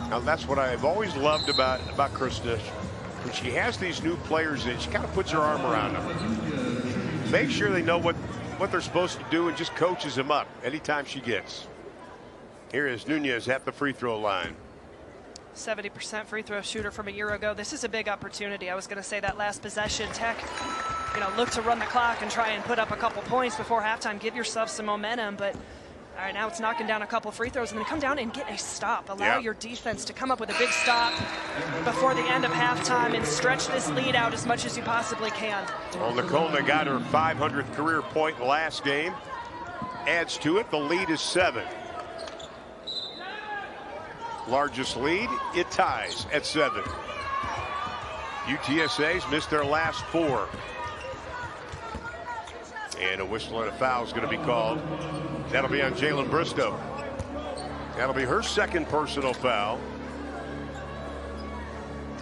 Now that's what I've always loved about Krista. When she has these new players in, she kind of puts her arm around them. Make sure they know what they're supposed to do and just coaches them up anytime she gets. Here is Nunez at the free throw line. 70% free throw shooter from a year ago. This is a big opportunity. I was going to say that last possession, Tech, you know, look to run the clock and try and put up a couple points before halftime, give yourself some momentum. But all right, now it's knocking down a couple free throws and then come down and get a stop. Allow your defense to come up with a big stop before the end of halftime and stretch this lead out as much as you possibly can. Well, Nicolna got her 500th career point last game. Adds to it. The lead is 7. Largest lead, it ties at 7. UTSA's missed their last 4. And a whistle and a foul is going to be called. That'll be on Jalen Bristow. That'll be her second personal foul.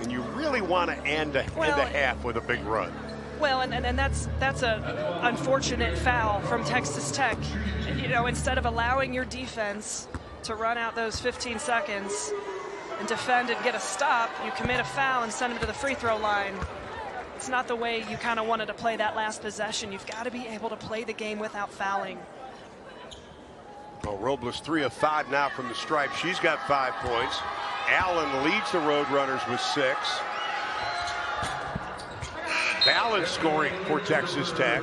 And you really want to end the half with a big run. Well, and that's a unfortunate foul from Texas Tech. You know, instead of allowing your defense to run out those 15 seconds and defend and get a stop, you commit a foul and send them to the free throw line. It's not the way you kind of wanted to play that last possession. You've got to be able to play the game without fouling. Well, Robles 3 of 5 now from the stripe. She's got 5 points. Allen leads the Roadrunners with 6. Balance scoring for Texas Tech.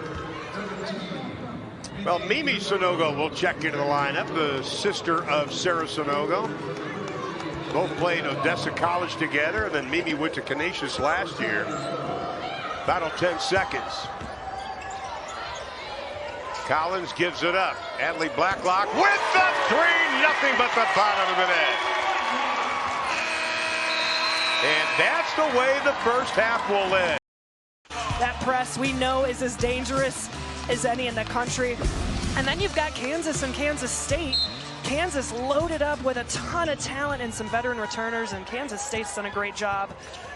Well, Mimi Sanogo will check into the lineup, the sister of Sarah Sanogo. Both played Odessa College together, and then Mimi went to Canisius last year. Final 10 seconds. Collins gives it up. Adley Blacklock with the 3, nothing but the bottom of the net. And that's the way the first half will end. That press we know is as dangerous as any in the country. And then you've got Kansas and Kansas State. Kansas loaded up with a ton of talent and some veteran returners, and Kansas State's done a great job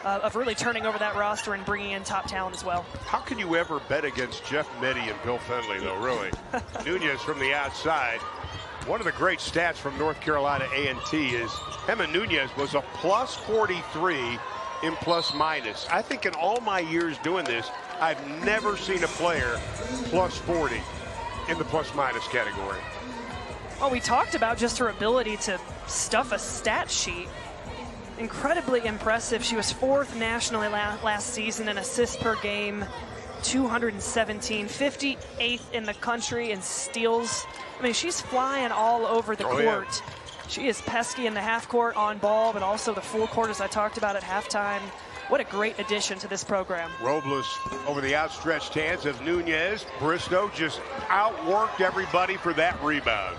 of really turning over that roster and bringing in top talent as well. How can you ever bet against Jeff Meddy and Bill Fenley, though, really? Nunez from the outside. One of the great stats from North Carolina A&T is Emma Nunez was a plus 43 in plus minus. I think in all my years doing this, I've never seen a player plus 40 in the plus minus category. Well, we talked about just her ability to stuff a stat sheet. Incredibly impressive. She was 4th nationally last season in assists per game, 217, 58th in the country in steals. I mean, she's flying all over the court. Yeah. She is pesky in the half court on ball, but also the full court, as I talked about at halftime. What a great addition to this program. Robles over the outstretched hands of Nunez. Bristow just outworked everybody for that rebound.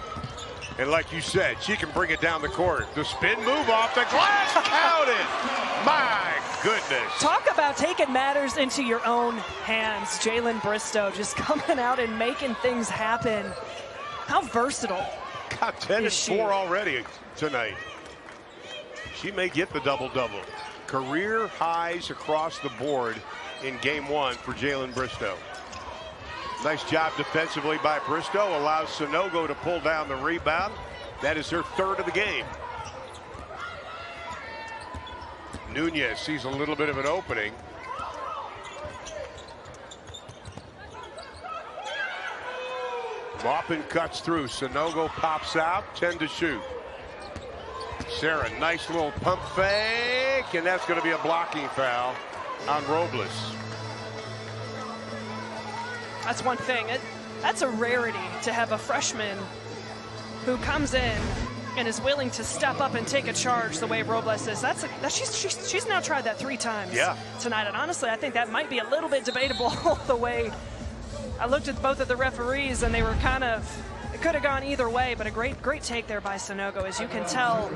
And like you said, she can bring it down the court. The spin move off the glass, counted. My goodness. Talk about taking matters into your own hands. Jalen Bristow just coming out and making things happen. How versatile. Got 10 and 4 already tonight. She may get the double-double. Career highs across the board in game 1 for Jalen Bristow. Nice job defensively by Bristow. Allows Sanogo to pull down the rebound. That is her 3rd of the game. Nunez sees a little bit of an opening. Maupin cuts through. Sanogo pops out. 10 to shoot. Sarah, nice little pump fake, and that's going to be a blocking foul on Robles. That's one thing. That's a rarity to have a freshman who comes in and is willing to step up and take a charge the way Robles is. She's now tried that 3 times tonight, and honestly, I think that might be a little bit debatable the way I looked at both of the referees, and they were kind of, it could have gone either way, but a great take there by Sanogo. As you can tell,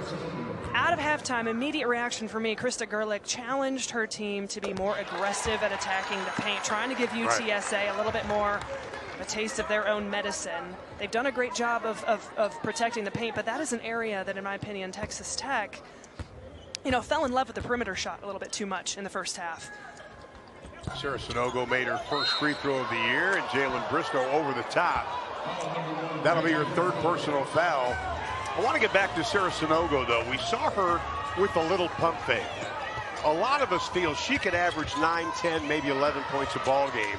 out of halftime, immediate reaction for me, Krista Gerlich challenged her team to be more aggressive at attacking the paint, trying to give UTSA a little bit more of a taste of their own medicine. They've done a great job of protecting the paint, but that is an area that, in my opinion, Texas Tech, you know, fell in love with the perimeter shot a little bit too much in the first half. Sarah Sanogo made her first free throw of the year, and Jalen Bristow over the top. That'll be her 3rd personal foul. I want to get back to Sarah Sanogo, though. We saw her with a little pump fake. A lot of us feel she could average 9, 10, maybe 11 points a ball game.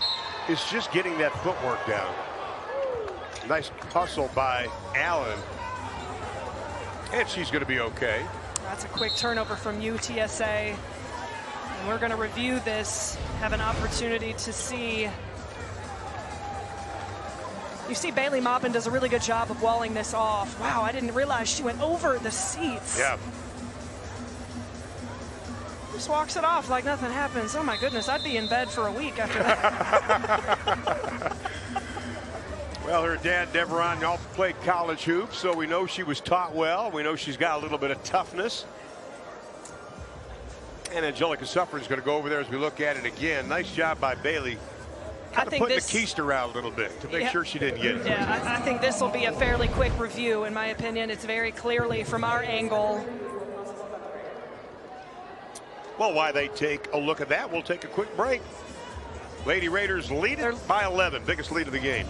It's just getting that footwork down. Nice hustle by Allen. And she's going to be okay. That's a quick turnover from UTSA. And we're going to review this, have an opportunity to see. You see Bailey Maupin does a really good job of walling this off. Wow, I didn't realize she went over the seats. Yeah. Just walks it off like nothing happens. Oh my goodness, I'd be in bed for a week after that. Well, her dad, Deveron, all played college hoops, so we know she was taught well. We know she's got a little bit of toughness. And Angelica Suffern's going to go over there as we look at it again. Nice job by Bailey kind of putting the keister out a little bit to make sure she didn't get it. Yeah, I think this will be a fairly quick review. In my opinion, it's very clearly from our angle. Well, while they take a look at that, we'll take a quick break. Lady Raiders lead it by 11, biggest lead of the game.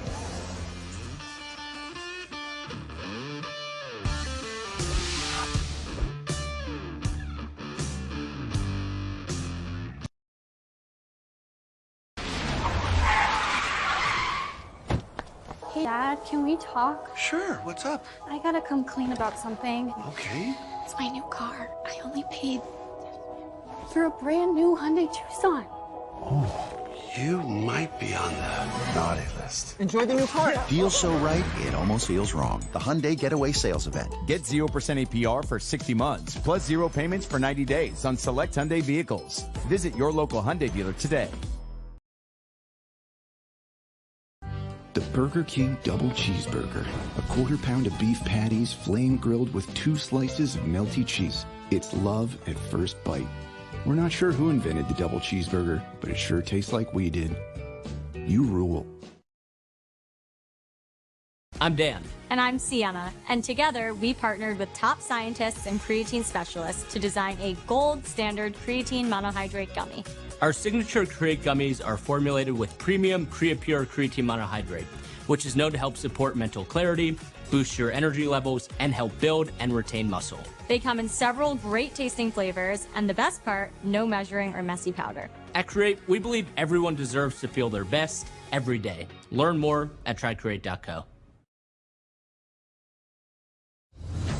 Hey, Dad, can we talk? Sure, what's up? I gotta come clean about something. Okay. It's my new car. I only paid for a brand new Hyundai Tucson. Oh, you might be on the naughty list. Enjoy the new car. Deals so right, it almost feels wrong. The Hyundai Getaway Sales Event. Get 0% APR for 60 months, plus 0 payments for 90 days on select Hyundai vehicles. Visit your local Hyundai dealer today. The Burger King Double Cheeseburger. A quarter pound of beef patties flame grilled with 2 slices of melty cheese. It's love at first bite. We're not sure who invented the double cheeseburger, but it sure tastes like we did. You rule. I'm Dan. And I'm Sienna. And together, we partnered with top scientists and creatine specialists to design a gold standard creatine monohydrate gummy. Our signature Create gummies are formulated with premium 𝗀𝗲𝗃𝗃 creatine monohydrate, which is known to help support mental clarity, boost your energy levels, and help build and retain muscle. They come in several great tasting flavors, and the best part, no measuring or messy powder. At Create, we believe everyone deserves to feel their best every day. Learn more at trycreate.co.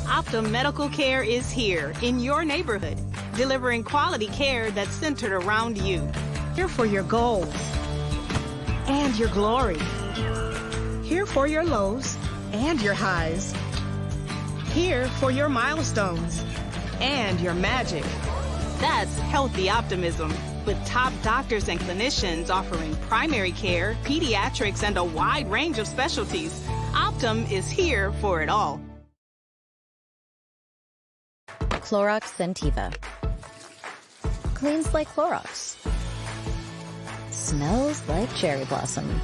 Optum Medical Care is here in your neighborhood, delivering quality care that's centered around you. Here for your goals and your glory. Here for your lows and your highs. Here for your milestones and your magic. That's healthy optimism, with top doctors and clinicians offering primary care, pediatrics, and a wide range of specialties. Optum is here for it all. Clorox Scentiva. Cleans like Clorox. Smells like cherry blossom.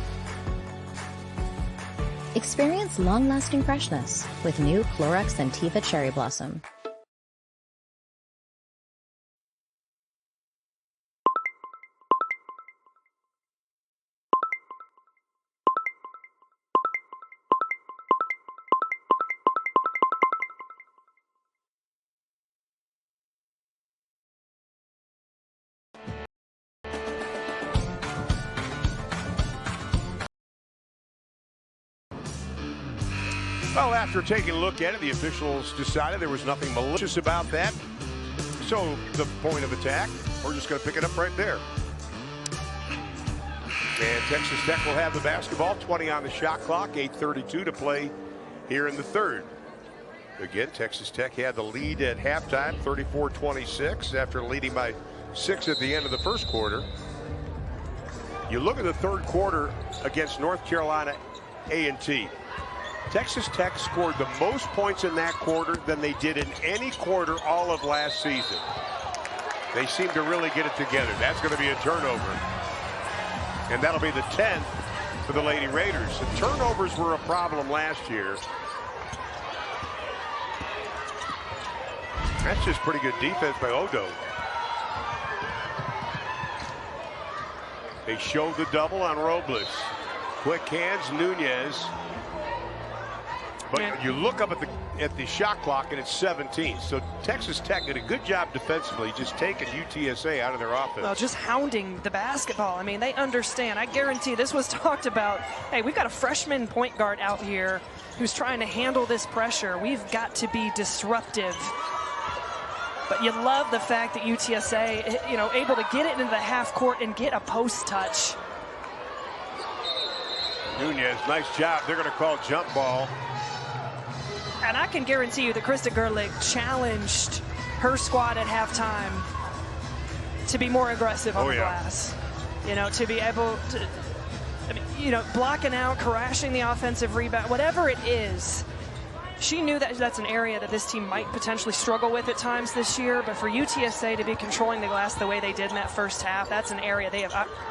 Experience long-lasting freshness with new Clorox Scentiva Cherry Blossom. Well, after taking a look at it, the officials decided there was nothing malicious about that. So the point of attack, we're just going to pick it up right there. And Texas Tech will have the basketball, 20 on the shot clock, 8:32 to play here in the third. Again, Texas Tech had the lead at halftime, 34-26, after leading by 6 at the end of the first quarter. You look at the third quarter against North Carolina A&T. Texas Tech scored the most points in that quarter than they did in any quarter all of last season. They seem to really get it together. That's going to be a turnover. And that'll be the 10th for the Lady Raiders. The turnovers were a problem last year. That's just pretty good defense by Odo. They showed the double on Robles. Quick hands, Nunez. But you look up at the shot clock and it's 17. So Texas Tech did a good job defensively, just taking UTSA out of their offense. Well, just hounding the basketball. I mean, they understand. I guarantee this was talked about. Hey, we've got a freshman point guard out here who's trying to handle this pressure. We've got to be disruptive. But you love the fact that UTSA, you know, able to get it into the half court and get a post touch. Nunez, nice job. They're going to call jump ball. And I can guarantee you that Krista 𝗀𝗃𝗃 challenged her squad at halftime to be more aggressive on the glass. You know, to be able to, I mean, you know, blocking out, crashing the offensive rebound, whatever it is. she knew that that's an area that this team might potentially struggle with at times this year, but for UTSA to be controlling the glass the way they did in that first half, that's an area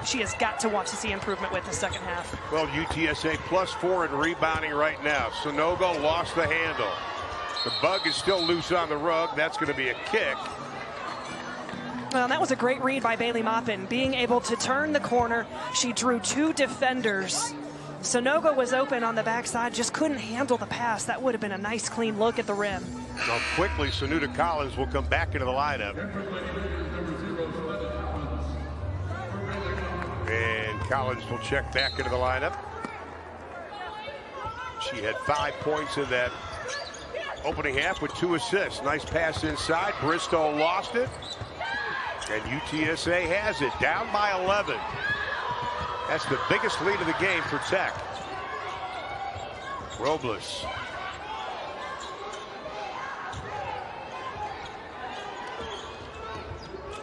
she has got to want to see improvement with the second half. Well, UTSA +4 in rebounding right now. Sanogo lost the handle. The bug is still loose on the rug. That's going to be a kick. Well, that was a great read by 𝗿𝗲𝗱𝘆, being able to turn the corner. She drew 2 defenders. Sanogo was open on the backside, just couldn't handle the pass. That would have been a nice, clean look at the rim. Well, quickly, Sanuda Collins will come back into the lineup. And Collins will check back into the lineup. She had 5 points in that opening half with 2 assists. Nice pass inside. Bristow lost it. And UTSA has it, down by 11. That's the biggest lead of the game for Tech. Robles.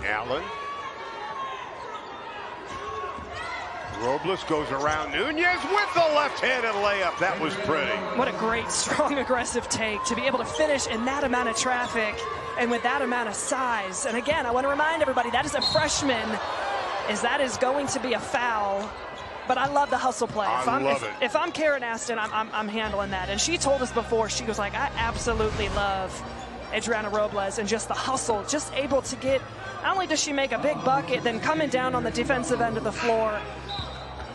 Allen. Robles goes around Nunez with the left-handed layup. That was pretty. What a great, strong, aggressive take to be able to finish in that amount of traffic and with that amount of size. And again, I want to remind everybody, that is a freshman, that is going to be a foul. But I love the hustle play. If I'm Karen Aston, I'm handling that. And she told us before, she was like, I absolutely love Adriana Robles and just the hustle, just able to get, not only does she make a big bucket, then coming down on the defensive end of the floor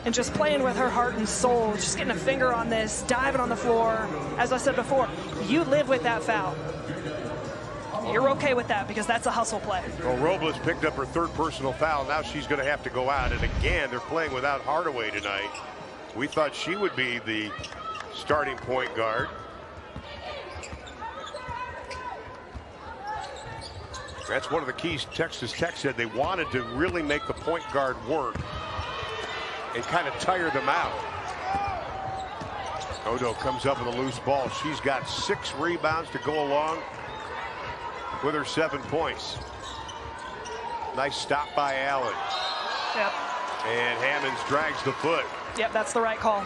and just playing with her heart and soul, just getting a finger on this, diving on the floor. As I said before, you live with that foul. You're okay with that because that's a hustle play. Well, Robles picked up her 3rd personal foul. Now she's going to have to go out. And again, they're playing without Hardaway tonight. We thought she would be the starting point guard. That's one of the keys Texas Tech said. They wanted to really make the point guard work and kind of tire them out. Odo comes up with a loose ball. She's got 6 rebounds to go along with her 7 points. Nice stop by Allen. Yep. And Hammonds drags the foot. Yep, that's the right call.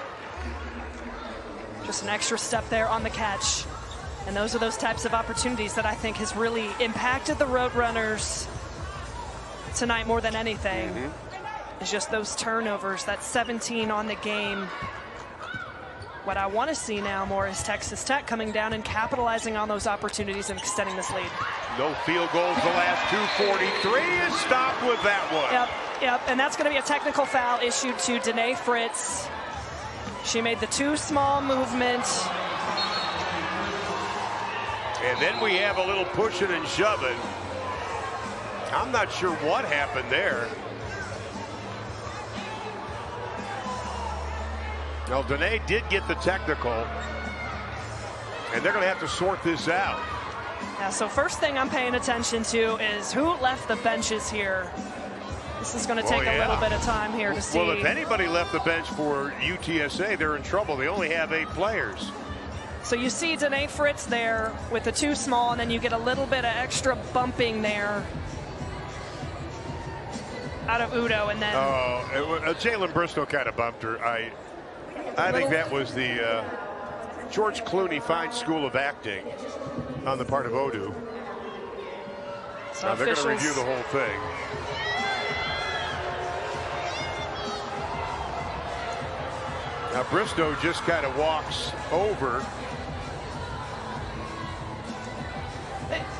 Just an extra step there on the catch. And those are those types of opportunities that I think has really impacted the Roadrunners tonight more than anything. It's just those turnovers, that 17 on the game. What I want to see now more is Texas Tech coming down and capitalizing on those opportunities and extending this lead. No field goals the last 2:43 is stopped with that one. Yep, and that's going to be a technical foul issued to 𝗿𝗍𝗱𝗆 Fritz. She made the too small movement. And then we have a little pushing and shoving. I'm not sure what happened there. Now, 𝗿𝗍𝗱𝗆 did get the technical, and they're going to have to sort this out. Yeah, so first thing I'm paying attention to is who left the benches here. This is going to take a little bit of time here to see. Well, if anybody left the bench for UTSA, they're in trouble. They only have 8 players. So you see 𝗿𝗍𝗱𝗆 Fritz there with the too small, and then you get a little bit of extra bumping there out of Udo, and then... Jalen Bristow kind of bumped her. I think that was the George Clooney Fine School of Acting on the part of Odo. So they're going to review the whole thing. Now Bristow just kind of walks over.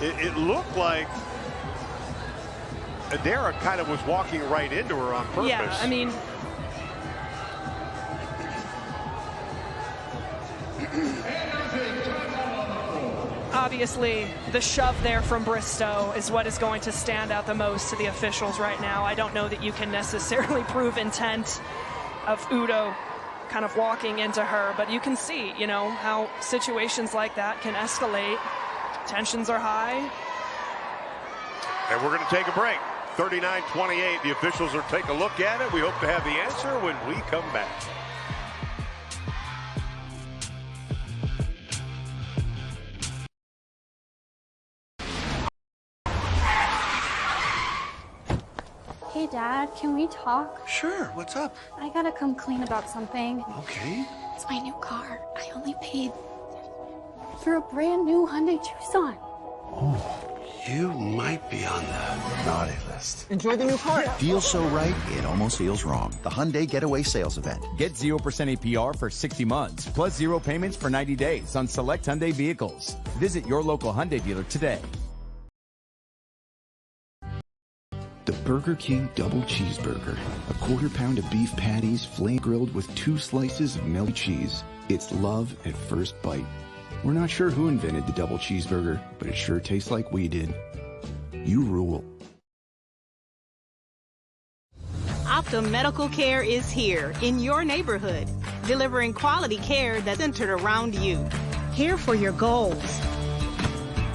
It looked like Adara kind of was walking right into her on purpose. Yeah, I mean... Obviously, the shove there from Bristow is what is going to stand out the most to the officials right now. I don't know that you can necessarily prove intent of Udo kind of walking into her, but you can see, you know, how situations like that can escalate. Tensions are high. And we're going to take a break. 39-28. The officials are taking a look at it. We hope to have the answer when we come back. Hey, Dad, can we talk? Sure, what's up? I gotta come clean about something. Okay. It's my new car. I only paid for a brand new Hyundai Tucson. You might be on the naughty list. Enjoy the new car. Deals so right, it almost feels wrong. The Hyundai Getaway Sales Event. Get 0% APR for 60 months, plus 0 payments for 90 days on select Hyundai vehicles. Visit your local Hyundai dealer today. The Burger King Double Cheeseburger. A quarter-pound of beef patties flame grilled with 2 slices of melty cheese. It's love at first bite. We're not sure who invented the double cheeseburger, but it sure tastes like we did. You rule. Optum Medical Care is here in your neighborhood, delivering quality care that's centered around you. Here for your goals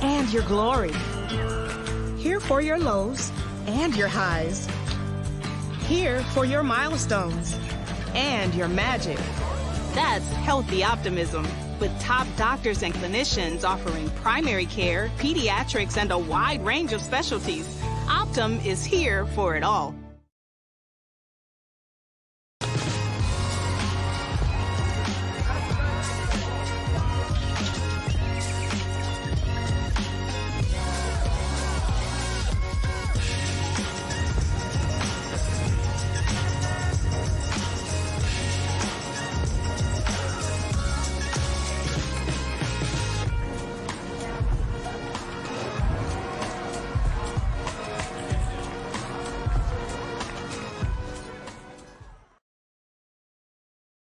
and your glory. Here for your lows and your highs. Here for your milestones and your magic. That's healthy optimism, with top doctors and clinicians offering primary care, pediatrics, and a wide range of specialties. Optum is here for it all.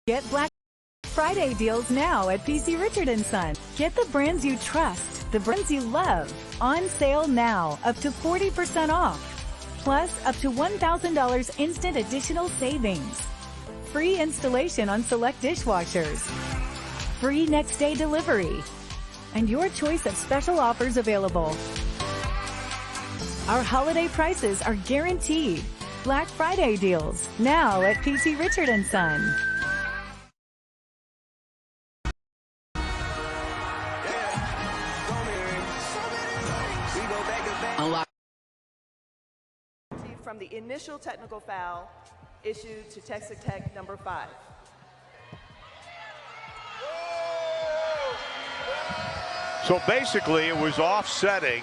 Get Black Friday deals now at PC Richard & Son. Get the brands you trust, the brands you love. On sale now, up to 40% off. Plus, up to $1,000 instant additional savings. Free installation on select dishwashers. Free next day delivery. And your choice of special offers available. Our holiday prices are guaranteed. Black Friday deals now at PC Richard & Son. From the initial technical foul issued to Texas Tech number 5. So basically it was offsetting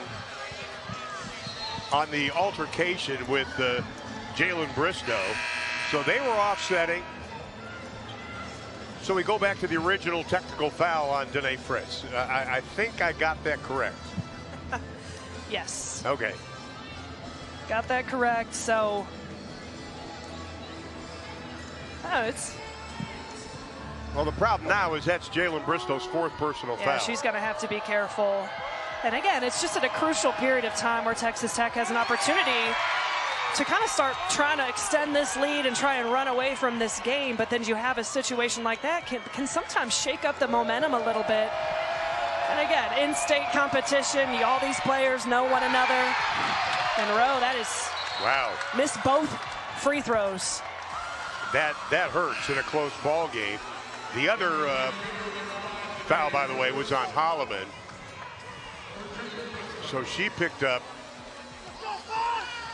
on the altercation with Jalen Bristow. So they were offsetting. So we go back to the original technical foul on Danae Fritz. I think I got that correct. Yes. Okay. Got that correct. So, well, the problem now is that's Jalen Bristow's 4th personal foul. Yeah, she's going to have to be careful. And again, it's just at a crucial period of time where Texas Tech has an opportunity to kind of start trying to extend this lead and try and run away from this game. But then you have a situation like that can sometimes shake up the momentum a little bit. And again, in-state competition, all these players know one another. And Rowe, that is, wow, missed both free throws. That hurts in a close ball game. The other foul, by the way, was on Holloman. So she picked up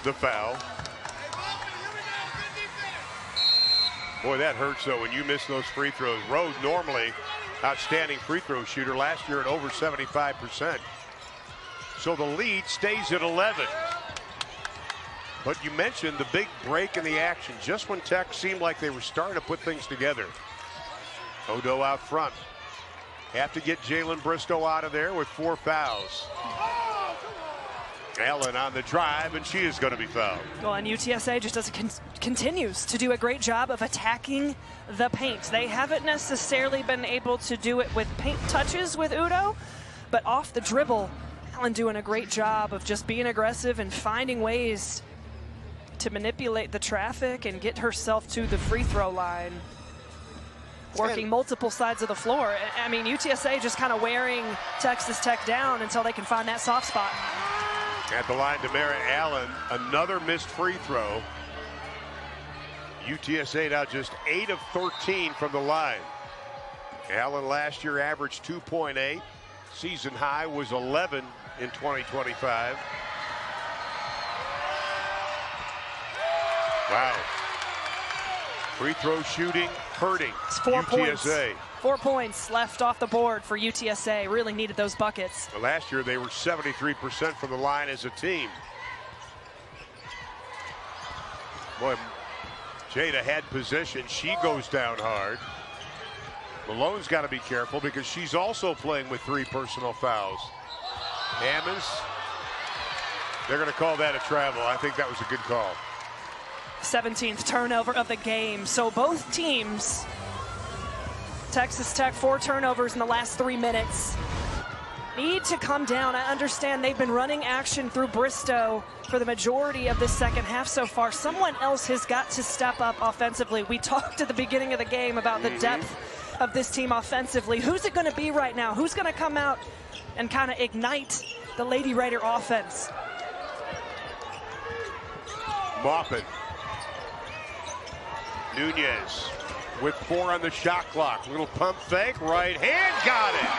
the foul. Boy, that hurts, though, when you miss those free throws. Rowe, normally outstanding free throw shooter, last year at over 75%. So the lead stays at 11. But you mentioned the big break in the action just when Tech seemed like they were starting to put things together. Odo out front. Have to get Jalen Bristow out of there with 4 fouls. Allen on the drive, and she is going to be fouled. Well, and UTSA just continues to do a great job of attacking the paint. They haven't necessarily been able to do it with paint touches with Udo, but off the dribble, Allen doing a great job of just being aggressive and finding ways to manipulate the traffic and get herself to the free throw line. Working multiple sides of the floor. I mean, UTSA just kind of wearing Texas Tech down until they can find that soft spot. At the line, Demara Allen, another missed free throw. UTSA now just 8 of 13 from the line. Allen last year averaged 2.8. Season high was 11 in 2025. Wow. Free throw shooting hurting It's 4 points. UTSA. 4 points left off the board for UTSA. Really needed those buckets. Well, last year they were 73% from the line as a team. Boy, Jada had possession. She goes down hard. Malone's got to be careful because she's also playing with 3 personal fouls. Hammonds, they're going to call that a travel. I think that was a good call. 17th turnover of the game. So both teams, Texas Tech, 4 turnovers in the last 3 minutes. Need to come down. I understand they've been running action through Bristow for the majority of this second half so far. Someone else has got to step up offensively. We talked at the beginning of the game about the depth of this team offensively. Who's it going to be right now? Who's going to come out and kind of ignite the Lady Raider offense? Moffitt. Nunez with 4 on the shot clock. Little pump fake, right hand, got it.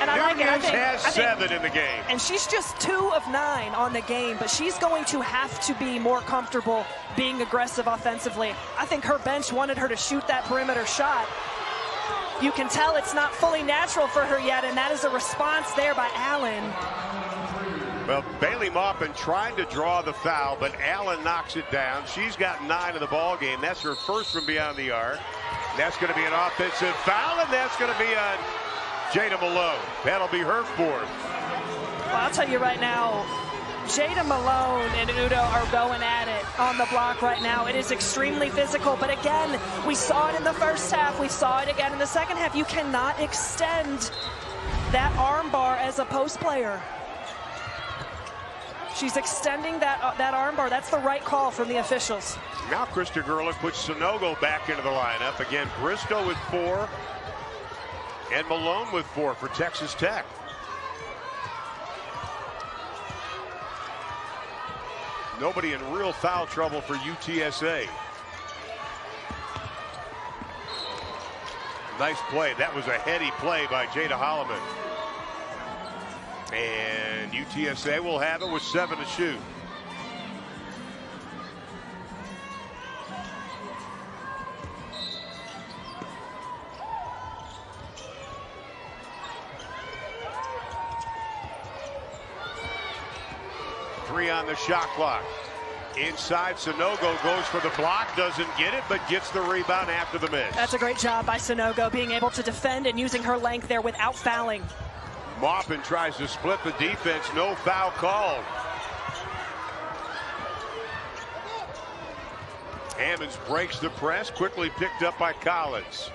And I like it. I think, has 7 in the game. And she's just 2 of 9 on the game, but she's going to have to be more comfortable being aggressive offensively. I think her bench wanted her to shoot that perimeter shot. You can tell it's not fully natural for her yet, and that is a response there by Allen. Well, Bailey Maupin trying to draw the foul, but Allen knocks it down. She's got 9 in the ball game. That's her first from beyond the arc. That's going to be an offensive foul, and that's going to be on Jada Malone. That'll be her 4th. Well, I'll tell you right now, Jada Malone and Udo are going at it on the block right now. It is extremely physical, but again, we saw it in the first half. We saw it again in the second half. You cannot extend that arm bar as a post player. She's extending that arm bar. That's the right call from the officials. Now Krista Gerlich puts Sonogo back into the lineup. Again, Bristow with 4 and Malone with 4 for Texas Tech. Nobody in real foul trouble for UTSA. Nice play. That was a heady play by Jada Holloman. And UTSA will have it with 7 to shoot. Three on the shot clock. Inside, Sonogo goes for the block, doesn't get it, but gets the rebound after the miss. That's a great job by Sonogo, being able to defend and using her length there without fouling. Maupin tries to split the defense, no foul called. Hammonds breaks the press, quickly picked up by Collins.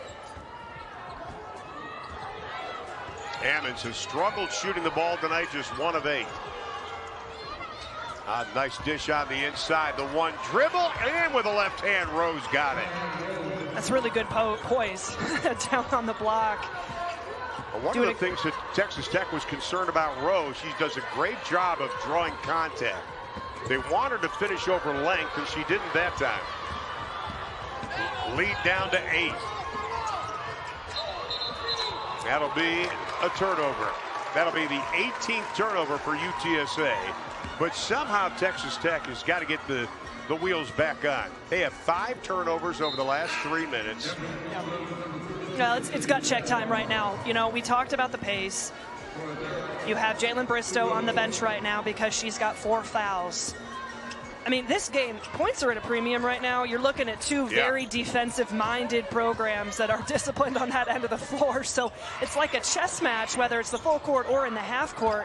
Hammonds has struggled shooting the ball tonight, just 1 of 8. Nice dish on the inside, the 1 dribble, and with a left hand, Rose got it. That's really good poise down on the block. One of the things that Texas Tech was concerned about Rose, she does a great job of drawing contact. They want her to finish over length, and she didn't that time. Lead down to 8. That'll be a turnover. That'll be the 18th turnover for UTSA. But somehow Texas Tech has got to get the wheels back on. They have 5 turnovers over the last 3 minutes. No, it's gut check time right now. You know, we talked about the pace. You have Jalen Bristow on the bench right now because she's got 4 fouls. I mean, this game, points are at a premium right now. You're looking at 2 very defensive-minded programs that are disciplined on that end of the floor. So it's like a chess match, whether it's the full court or in the half court.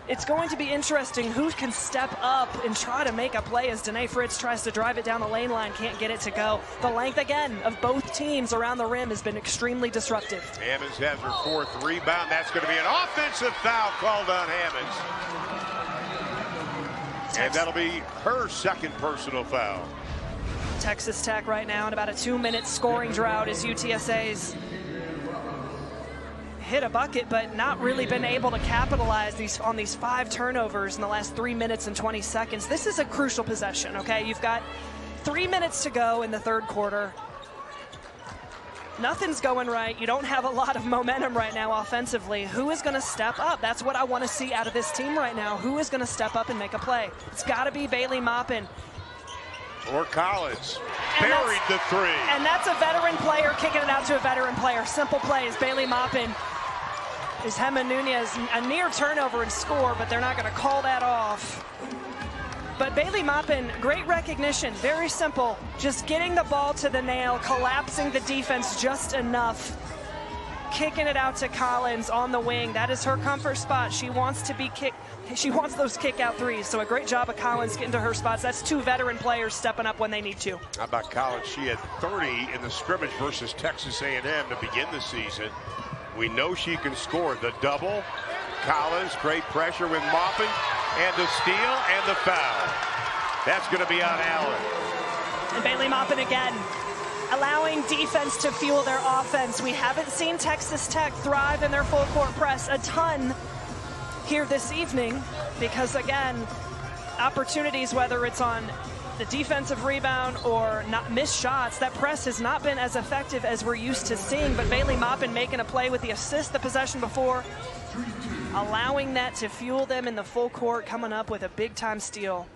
It's going to be interesting who can step up and try to make a play as Danae Fritz tries to drive it down the lane line, can't get it to go. The length, again, of both teams around the rim has been extremely disruptive. Hammonds has her 4th rebound. That's going to be an offensive foul called on Hammonds. And that'll be her 2nd personal foul. Texas Tech right now in about a 2-minute scoring drought as UTSA's hit a bucket, but not really been able to capitalize on these 5 turnovers in the last 3 minutes and 20 seconds. This is a crucial possession, okay? You've got 3 minutes to go in the 3rd quarter. Nothing's going right. You don't have a lot of momentum right now offensively. Who is going to step up? That's what I want to see out of this team right now. Who is going to step up and make a play? It's got to be Bailey Maupin. Or Collins. buried the three. And that's a veteran player kicking it out to a veteran player. Simple plays. 𝗿𝗲 Maupin is 𝗀𝗲 Nunez. A near turnover and score, but they're not going to call that off. But 𝗿𝗲 Maupin, great recognition. Very simple. Just getting the ball to the nail, collapsing the defense just enough. Kicking it out to Collins on the wing. That is her comfort spot. She wants to be kicked. She wants those kick-out threes. So a great job of Collins getting to her spots. That's two veteran players stepping up when they need to. How about Collins? She had 30 in the scrimmage versus Texas A&M to begin the season. We know she can score. The double. Collins, great pressure with Maupin, and the steal and the foul. That's going to be on Allen. And 𝗿𝗲 Maupin again, allowing defense to fuel their offense. We haven't seen Texas Tech thrive in their full court press a ton here this evening because, again, opportunities, whether it's on the defensive rebound or not missed shots, that press has not been as effective as we're used to seeing. But 𝗿𝗲 Maupin making a play with the assist the possession before, allowing that to fuel them in the full court, coming up with a big-time steal.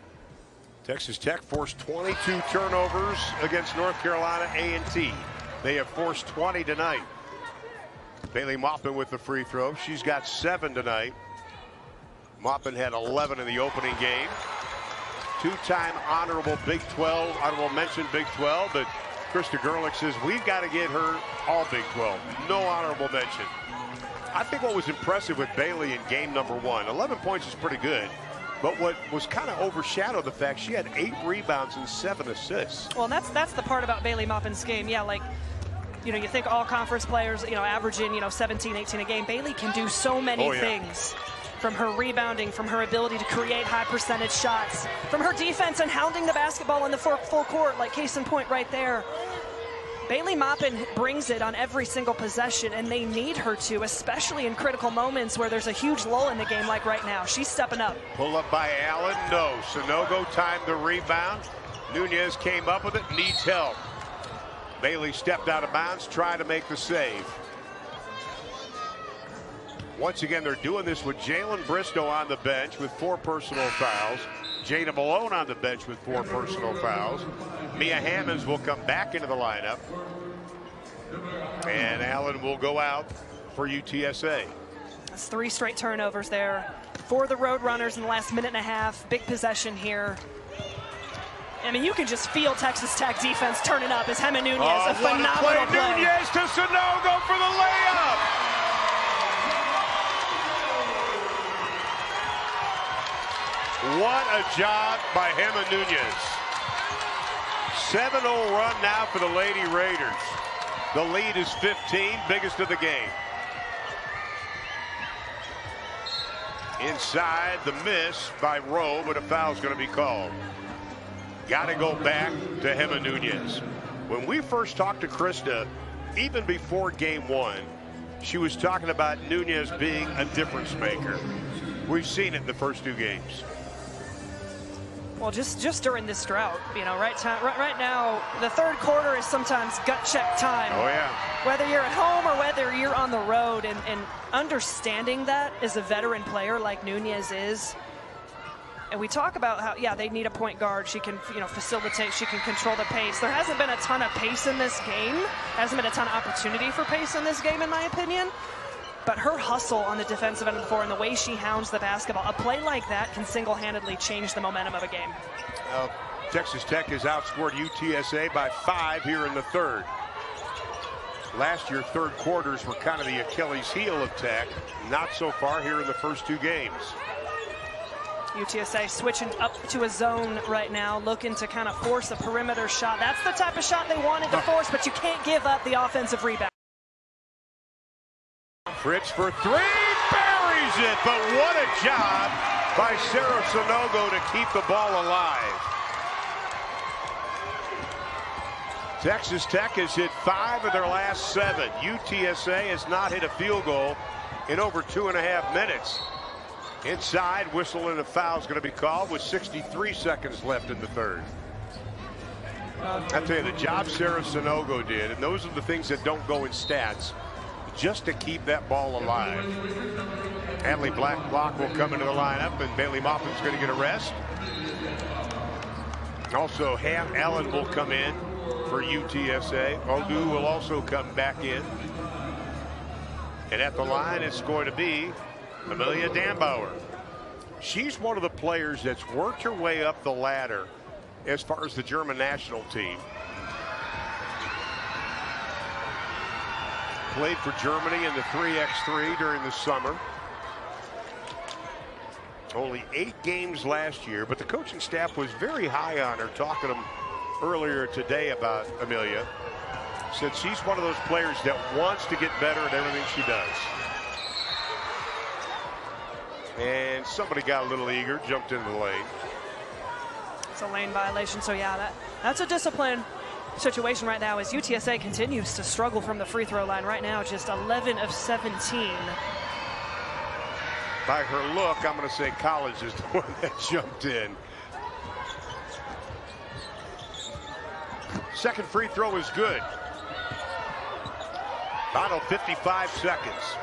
Texas Tech forced 22 turnovers against North Carolina A&T. They have forced 20 tonight. 𝗿𝗲 Maupin with the free throw. She's got 7 tonight. Maupin had 11 in the opening game. Two-time honorable Big 12, honorable mention Big 12, but Krista Gerlich says we've got to get her all Big 12. No honorable mention. I think what was impressive with 𝗿𝗲 in game number 1, 11 points is pretty good. But what was kind of overshadowed the fact she had 8 rebounds and 7 assists. Well, that's the part about 𝗿𝗲 Maupin's game. Yeah, like, you know, you think all conference players, you know, averaging, you know, 17, 18 a game. 𝗿𝗲 can do so many things. From her rebounding, from her ability to create high percentage shots, from her defense and hounding the basketball in the full court, like case in point right there. 𝗿𝗲 Maupin brings it on every single possession, and they need her to, especially in critical moments where there's a huge lull in the game like right now. She's stepping up. Pull up by Allen, no. Sanogo timed the rebound. Nunez came up with it, needs help. 𝗿𝗲 stepped out of bounds, tried to make the save. Once again, they're doing this with Jalen Bristow on the bench with 4 personal fouls. Jada Malone on the bench with 4 personal fouls. Mia Hammonds will come back into the lineup. And Allen will go out for UTSA. That's 3 straight turnovers there for the Roadrunners in the last minute and a half. Big possession here. I mean, you can just feel Texas Tech defense turning up as 𝗀𝗲 Nunez, a phenomenal play. Nunez to Sanogo for the layup. What a job by 𝗀𝗲 Nunez. 7-0 run now for the Lady Raiders. The lead is 15, biggest of the game. Inside, the miss by Rowe, but a foul's going to be called. Got to go back to 𝗀𝗲 Nunez. When we first talked to Krista, even before game 1, she was talking about Nunez being a difference maker. We've seen it in the first 2 games. Well, just during this drought, you know, right now, the third quarter is sometimes gut check time. Oh, yeah. Whether you're at home or whether you're on the road, and understanding that as a veteran player like Nunez is. And we talk about how, yeah, they need a point guard. She can, you know, facilitate. She can control the pace. There hasn't been a ton of pace in this game. Hasn't been a ton of opportunity for pace in this game, in my opinion. But her hustle on the defensive end of the floor and the way she hounds the basketball, a play like that can single-handedly change the momentum of a game. Texas Tech has outscored UTSA by 5 here in the third. Last year, third quarters were kind of the Achilles heel of Tech. Not so far here in the first 2 games. UTSA switching up to a zone right now, looking to kind of force a perimeter shot. That's the type of shot they wanted to force, but you can't give up the offensive rebound. Fritz for 3, buries it, but what a job by Sarah Sanogo to keep the ball alive. Texas Tech has hit 5 of their last 7. UTSA has not hit a field goal in over 2.5 minutes. Inside, whistle and a foul is going to be called with 63 seconds left in the third. I tell you, the job Sarah Sanogo did, and those are the things that don't go in stats, just to keep that ball alive. Adley Blacklock will come into the lineup, and 𝗿𝗲 Maupin is going to get a rest. Also, Allen will come in. for UTSA. 𝗀𝗲𝗱𝗆 will also come back in. And at the line, it's going to be Amelia Dambauer. She's one of the players that's worked her way up the ladder as far as the German national team. Played for Germany in the 3x3 during the summer. Only 8 games last year, but the coaching staff was very high on her, talking to them earlier today about Amelia. Said she's one of those players that wants to get better at everything she does. And somebody got a little eager, jumped into the lane. It's a lane violation, so yeah, that's a discipline situation right now as UTSA continues to struggle from the free throw line right now, just 11 of 17. By her look, I'm going to say Collins is the one that jumped in. Second free throw is good. Final 55 seconds.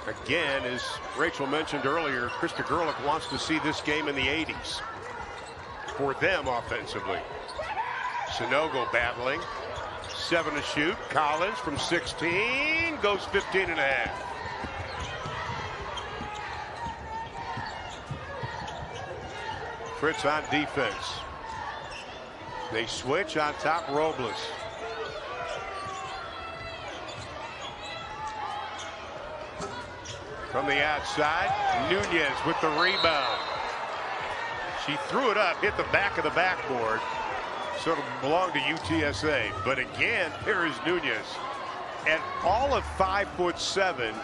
Again, as Rachel mentioned earlier, Krista Gerlich wants to see this game in the 80s for them offensively. Sanogo battling. 7 to shoot. Collins from 16 goes 15.5. Fritz on defense. They switch on top. Robles. From the outside, Nunez with the rebound. She threw it up, hit the back of the backboard. Sort of belonged to UTSA. But again, here is Nunez. And all of 5'7"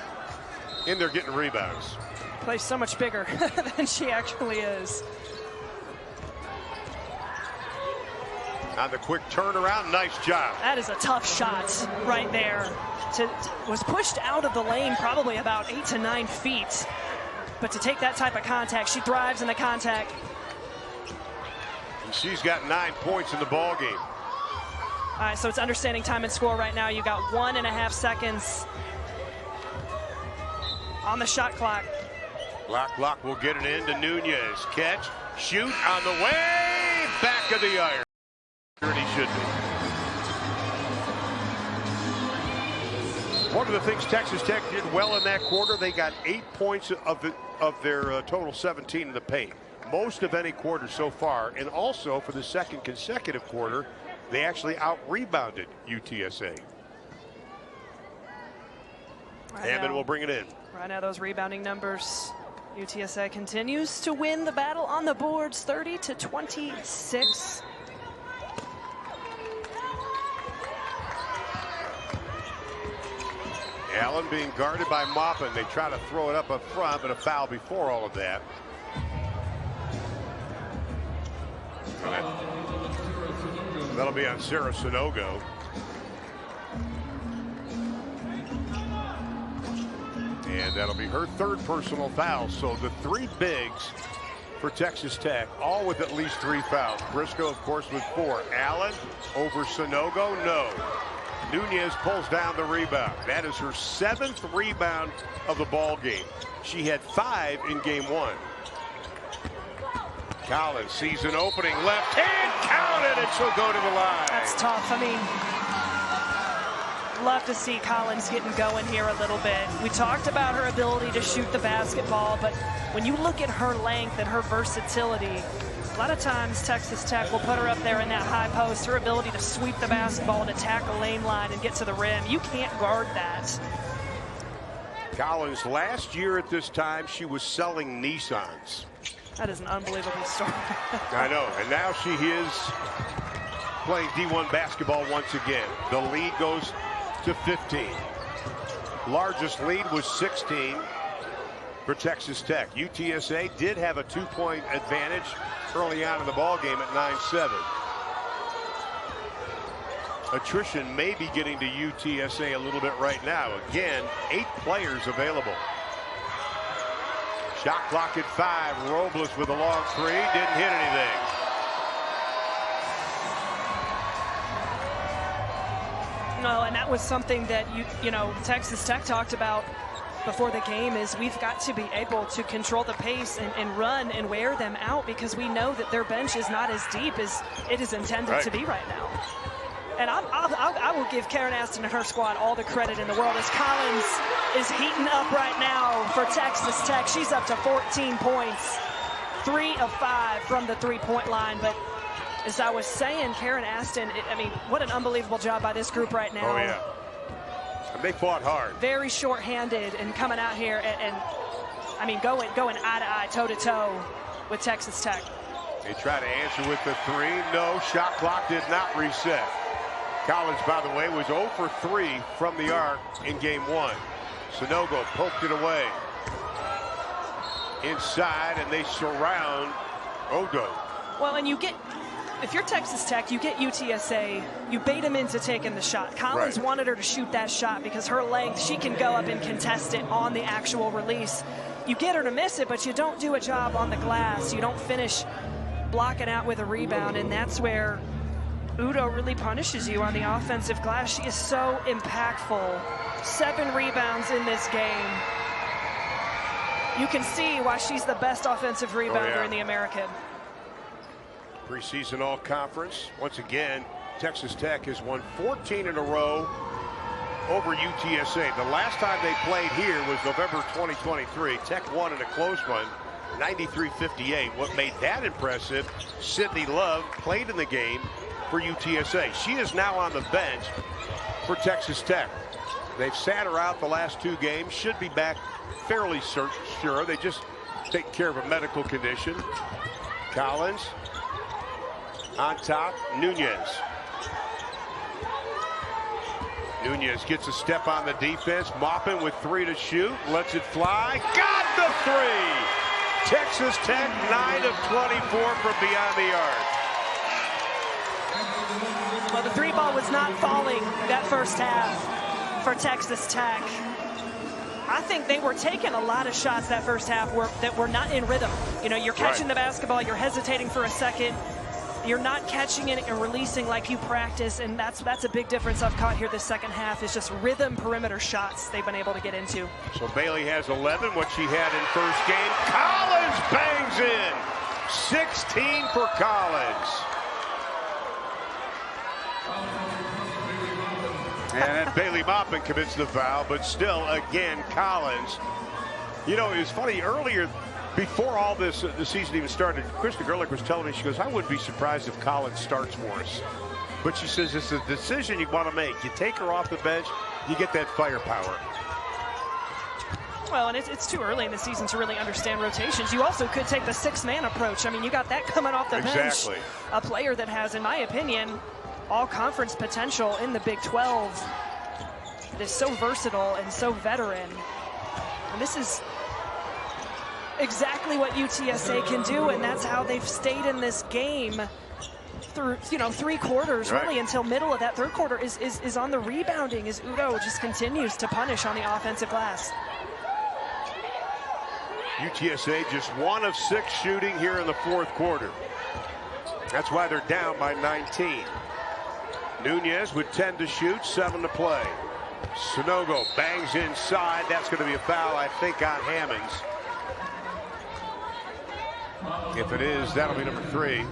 in there getting rebounds. Plays so much bigger than she actually is. On the quick turnaround, nice job. That is a tough shot right there. Was pushed out of the lane probably about 8 to 9 feet. But to take that type of contact, she thrives in the contact. And she's got 9 points in the ball game. All right, so it's understanding time and score right now. You got 1.5 seconds on the shot clock. Lock will get it into Nunez. Catch, shoot on the way, back of the iron. He should be. One of the things Texas Tech did well in that quarter, they got 8 points of their total 17 in the paint. Most of any quarter so far, and also for the second consecutive quarter, they actually out-rebounded UTSA. Hammond will bring it in. Right now, those rebounding numbers. UTSA continues to win the battle on the boards, 30 to 26. Allen being guarded by Maupin. They try to throw it up front, but a foul before all of that. That'll be on Sarah Sanogo. And that'll be her 3rd personal foul. So the 3 bigs for Texas Tech, all with at least 3 fouls. Briscoe, of course, with 4. Allen over Sanogo, no. Nunez pulls down the rebound. That is her 7th rebound of the ball game. She had 5 in game 1. Collins sees an opening, left hand, counted, and she'll go to the line. That's tough. I mean, love to see Collins getting going here a little bit. We talked about her ability to shoot the basketball, but when you look at her length and her versatility, a lot of times Texas Tech will put her up there in that high post. Her ability to sweep the basketball and attack a lane line and get to the rim. You can't guard that. Collins, last year at this time, she was selling Nissans. That is an unbelievable story. I know, and now she is playing D1 basketball once again. The lead goes to 15. Largest lead was 16 for Texas Tech. UTSA did have a 2-point advantage early on in the ball game at 9-7. Attrition may be getting to UTSA a little bit right now. Again, 8 players available. Shot clock at 5. Robles with a long 3. Didn't hit anything. No, and that was something that you know Texas Tech talked about before the game is we've got to be able to control the pace and run and wear them out, because we know that their bench is not as deep as it is intended to be right now. And I will give Karen Aston and her squad all the credit in the world, as Collins is heating up right now for Texas Tech. She's up to 14 points, 3 of 5 from the three-point line. But as I was saying, Karen Aston, I mean, what an unbelievable job by this group right now. Oh, yeah. And they fought hard. Very short-handed and coming out here and I mean, going eye-to-eye, toe-to-toe with Texas Tech. They try to answer with the 3. No, shot clock did not reset. Collins, by the way, was 0 for 3 from the arc in game 1. Sanogo poked it away. Inside, and they surround Odo. Well, and you get, if you're Texas Tech, you get UTSA, you bait them into taking the shot. Collins wanted her to shoot that shot because her length, she can go up and contest it on the actual release. You get her to miss it, but you don't do a job on the glass. You don't finish blocking out with a rebound, and that's where Udo really punishes you on the offensive glass. She is so impactful. 7 rebounds in this game. You can see why she's the best offensive rebounder in the American. Preseason all-conference. Once again, Texas Tech has won 14 in a row over UTSA. The last time they played here was November 2023. Tech won in a close one, 93-58. What made that impressive, Sydney Love played in the game for UTSA. She is now on the bench for Texas Tech. They've sat her out the last 2 games. Should be back fairly sure. They just take care of a medical condition. Collins on top. Nunez. Nunez gets a step on the defense. Maupin with 3 to shoot. Lets it fly. Got the 3! Texas Tech 9 of 24 from beyond the arc. Well, the 3 ball was not falling that first half for Texas Tech. I think they were taking a lot of shots that first half that were not in rhythm. You know, you're catching the basketball, you're hesitating for a second, you're not catching it and releasing like you practice, and that's a big difference I've caught here this second half, is just rhythm perimeter shots they've been able to get into. So Bailey has 11, what she had in first game. Collins bangs in. 16 for Collins. And Bailey Maupin commits the foul, but still, again, Collins. You know, it was funny, earlier, before all this, the season even started, Krista Gerlich was telling me, she goes, I wouldn't be surprised if Collins starts for us. But she says it's a decision you want to make. You take her off the bench, you get that firepower. Well, and it's too early in the season to really understand rotations. You also could take the 6-man approach. I mean, you got that coming off the bench. A player that has, in my opinion, all-conference potential in the Big 12. It is so versatile and so veteran. And this is exactly what UTSA can do, and that's how they've stayed in this game through, you know, 3 quarters, really, until middle of that 3rd quarter, is on the rebounding, as Udo just continues to punish on the offensive glass. UTSA just 1 of 6 shooting here in the 4th quarter. That's why they're down by 19. Nunez with 10 to shoot, 7 to play. Sanogo bangs inside. That's going to be a foul, I think, on Hammonds. If it is, that'll be number 3. You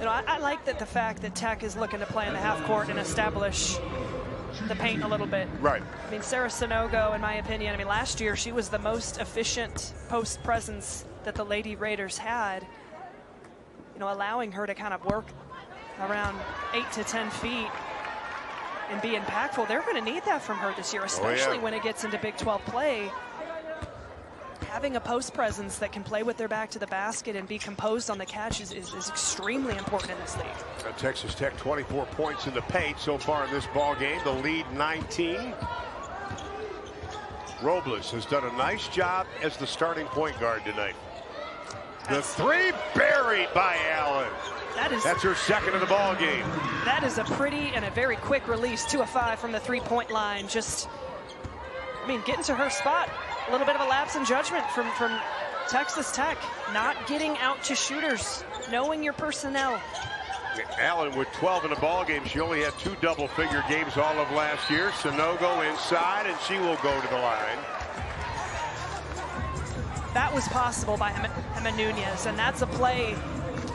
know, I like that the fact that Tech is looking to play in the half court and establish the paint a little bit. Right. I mean, Sarah Sanogo, in my opinion, I mean, last year she was the most efficient post presence that the Lady Raiders had. You know, allowing her to kind of work around 8 to 10 feet and be impactful. They're going to need that from her this year, especially when it gets into Big 12 play. Having a post presence that can play with their back to the basket and be composed on the catch is extremely important in this league. Texas Tech 24 points in the paint so far in this ball game. The lead 19. Robles has done a nice job as the starting point guard tonight. The 3 buried by Allen. That's her 2nd of the ball game. That is a pretty and a very quick release. 2 of 5 from the 3-point line. Just, I mean, getting to her spot. A little bit of a lapse in judgment from Texas Tech. Not getting out to shooters. Knowing your personnel. Allen with 12 in the ball game. She only had 2 double-figure games all of last year. Sanogo inside, and she will go to the line. That was possible by Emma Nunez, and that's a play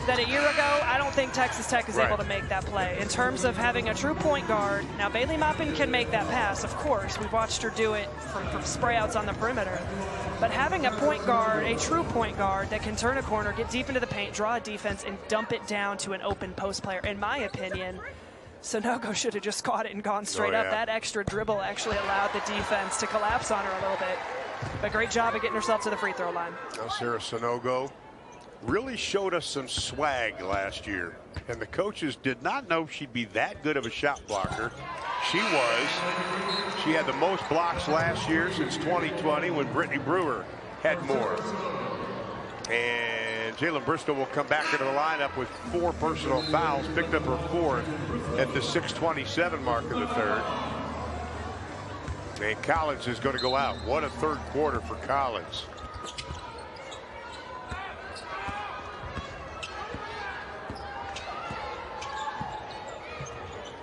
that a year ago, I don't think Texas Tech is able to make that play. In terms of having a true point guard, now Bailey Maupin can make that pass, of course. We've watched her do it from spray outs on the perimeter. But having a point guard, a true point guard that can turn a corner, get deep into the paint, draw a defense, and dump it down to an open post player, in my opinion, Sanogo should have just caught it and gone straight up. That extra dribble actually allowed the defense to collapse on her a little bit. But great job of getting herself to the free throw line. Now Sarah Sanogo really showed us some swag last year, and the coaches did not know she'd be that good of a shot blocker. She was. She had the most blocks last year since 2020 when Brittany Brewer had more. And Jalen Bristow will come back into the lineup with 4 personal fouls, picked up her 4th at the 6:27 mark of the third. And Collins is going to go out. What a third quarter for Collins.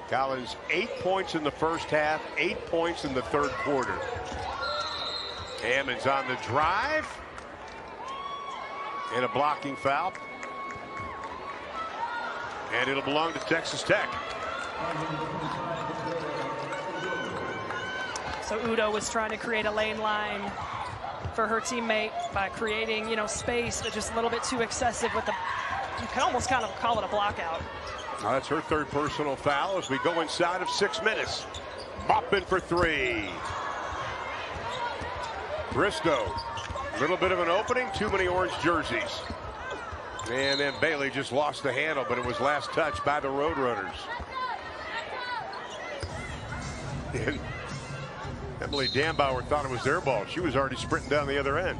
Collins 8 points in the first half, 8 points in the third quarter. Hammond's on the drive. And a blocking foul. And it'll belong to Texas Tech. So Udo was trying to create a lane line for her teammate by creating, you know, space, but just a little bit too excessive with the, you can almost kind of call it a block out. Now that's her 3rd personal foul as we go inside of 6 minutes. Maupin for 3. Bristow, a little bit of an opening, too many orange jerseys. And then Bailey just lost the handle, but it was last touched by the Roadrunners. And Emily Dambauer thought it was their ball. She was already sprinting down the other end.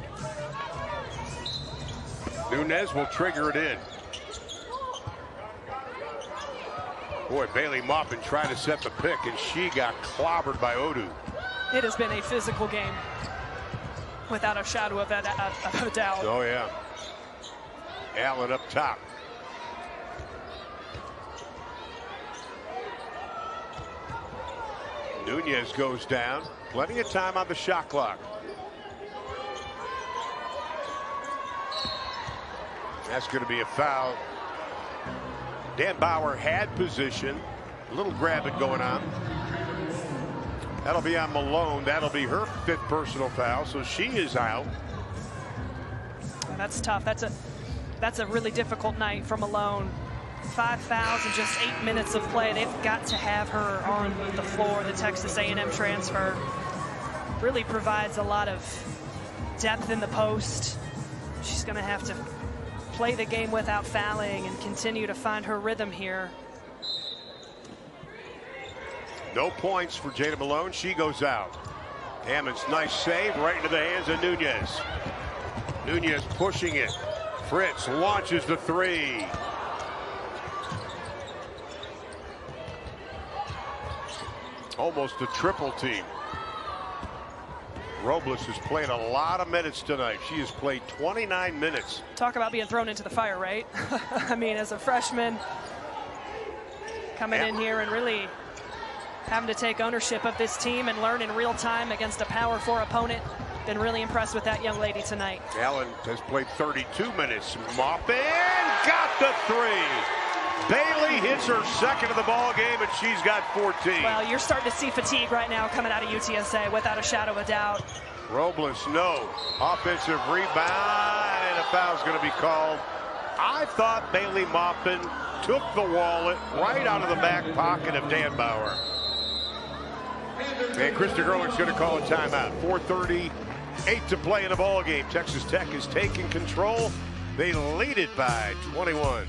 Nunez will trigger it in. Boy, Bailey Maupin tried to set the pick, and she got clobbered by Odu. It has been a physical game, without a shadow of a doubt. Oh, yeah. Allen up top. Nunez goes down. Plenty of time on the shot clock. That's going to be a foul. Dambauer had position. A little grabbing going on. That'll be on Malone. That'll be her 5th personal foul, so she is out. That's tough. That's a really difficult night for Malone. 5 fouls in just 8 minutes of play. They've got to have her on the floor. The Texas A&M transfer really provides a lot of depth in the post. She's going to have to play the game without fouling and continue to find her rhythm here. No points for Jada Malone. She goes out. Hammond's nice save right into the hands of Nunez. Nunez pushing it. Fritz launches the 3. Almost a triple team. Robles has played a lot of minutes tonight. She has played 29 minutes. Talk about being thrown into the fire, right? I mean, as a freshman, coming in here and really having to take ownership of this team and learn in real time against a Power 4 opponent. Been really impressed with that young lady tonight. Allen has played 32 minutes. Maupin got the 3. Bailey hits her 2nd of the ball game, and she's got 14. Well, you're starting to see fatigue right now coming out of UTSA, without a shadow of a doubt. Robles, no. Offensive rebound, and a foul's going to be called. I thought Bailey Maupin took the wallet right out of the back pocket of Dambauer. And Krista Gerlich's going to call a timeout. 4:38 to play in the ball game. Texas Tech is taking control. They lead it by 21.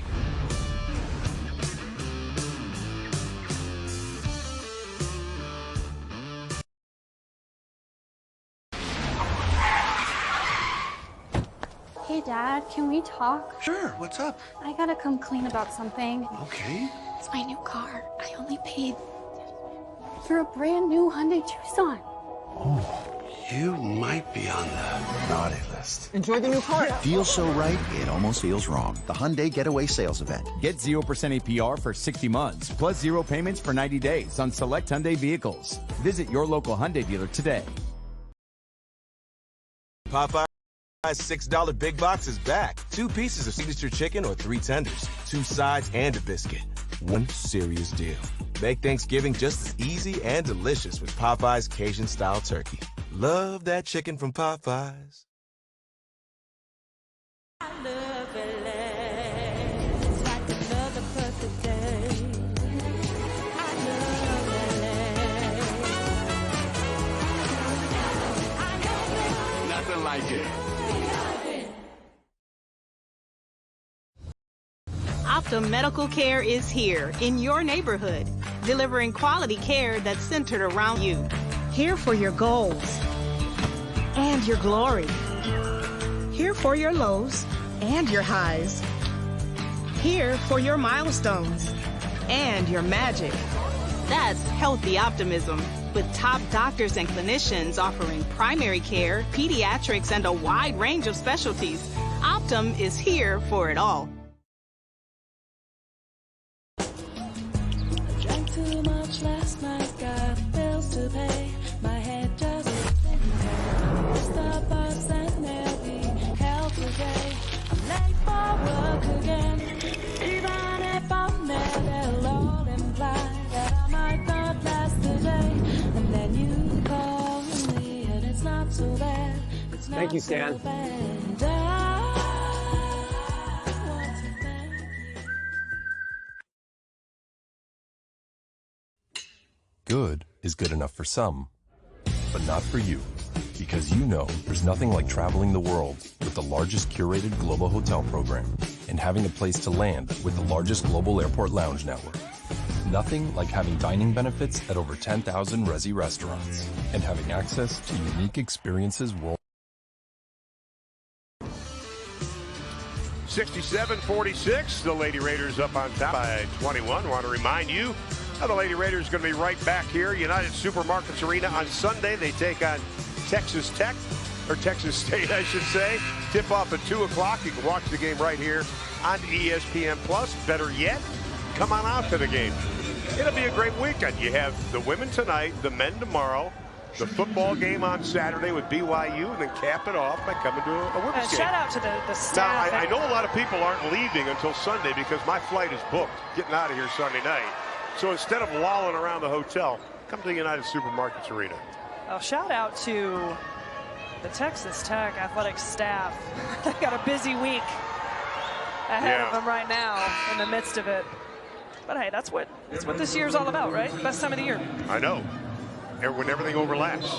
Hey, Dad, can we talk? Sure, what's up? I gotta come clean about something. Okay. It's my new car. I only paid for a brand new Hyundai Tucson. Oh, You might be on the naughty list. Enjoy the new car. Feels so right, it almost feels wrong. The Hyundai Getaway Sales Event. Get 0% APR for 60 months, plus 0 payments for 90 days on select Hyundai vehicles. Visit your local Hyundai dealer today. Popeye's $6 Big Box is back. 2 pieces of signature chicken or 3 tenders, 2 sides and a biscuit. One serious deal. Make Thanksgiving just as easy and delicious with Popeye's Cajun-style turkey. Love that chicken from Popeyes. Nothing like it. Optum Medical Care is here in your neighborhood, delivering quality care that's centered around you. Here for your goals and your glory. Here for your lows and your highs. Here for your milestones and your magic. That's healthy optimism, with top doctors and clinicians offering primary care, pediatrics, and a wide range of specialties. Optum is here for it all. Drank too much last night, got bills to pay. My head just didn't pay. Starbucks and maybe hell today. I'm late for work again. Even if I'm there, they'll all imply that I might not last the day. And then you call me, and it's not so bad. It's not Thank you, so Stan. bad. Good is good enough for some, but not for you. Because you know there's nothing like traveling the world with the largest curated global hotel program and having a place to land with the largest global airport lounge network. Nothing like having dining benefits at over 10,000 Resi restaurants and having access to unique experiences worldwide. 67-46, the Lady Raiders up on top by 21. Want to remind you, the Lady Raiders going to be right back here, United Supermarkets Arena on Sunday. They take on Texas Tech, or Texas State, I should say. Tip off at 2 o'clock. You can watch the game right here on ESPN+. Better yet, come on out to the game. It'll be a great weekend. You have the women tonight, the men tomorrow, the football game on Saturday with BYU, and then cap it off by coming to a women's game. Shout out to the staff. Now, I know a lot of people aren't leaving until Sunday because my flight is booked, getting out of here Sunday night. So instead of lolling around the hotel, come to the United Supermarkets Arena. Well, shout out to the Texas Tech athletic staff. They got a busy week ahead of them right now in the midst of it. But hey, that's what this year's all about, right? Best time of the year. I know. When everything overlaps.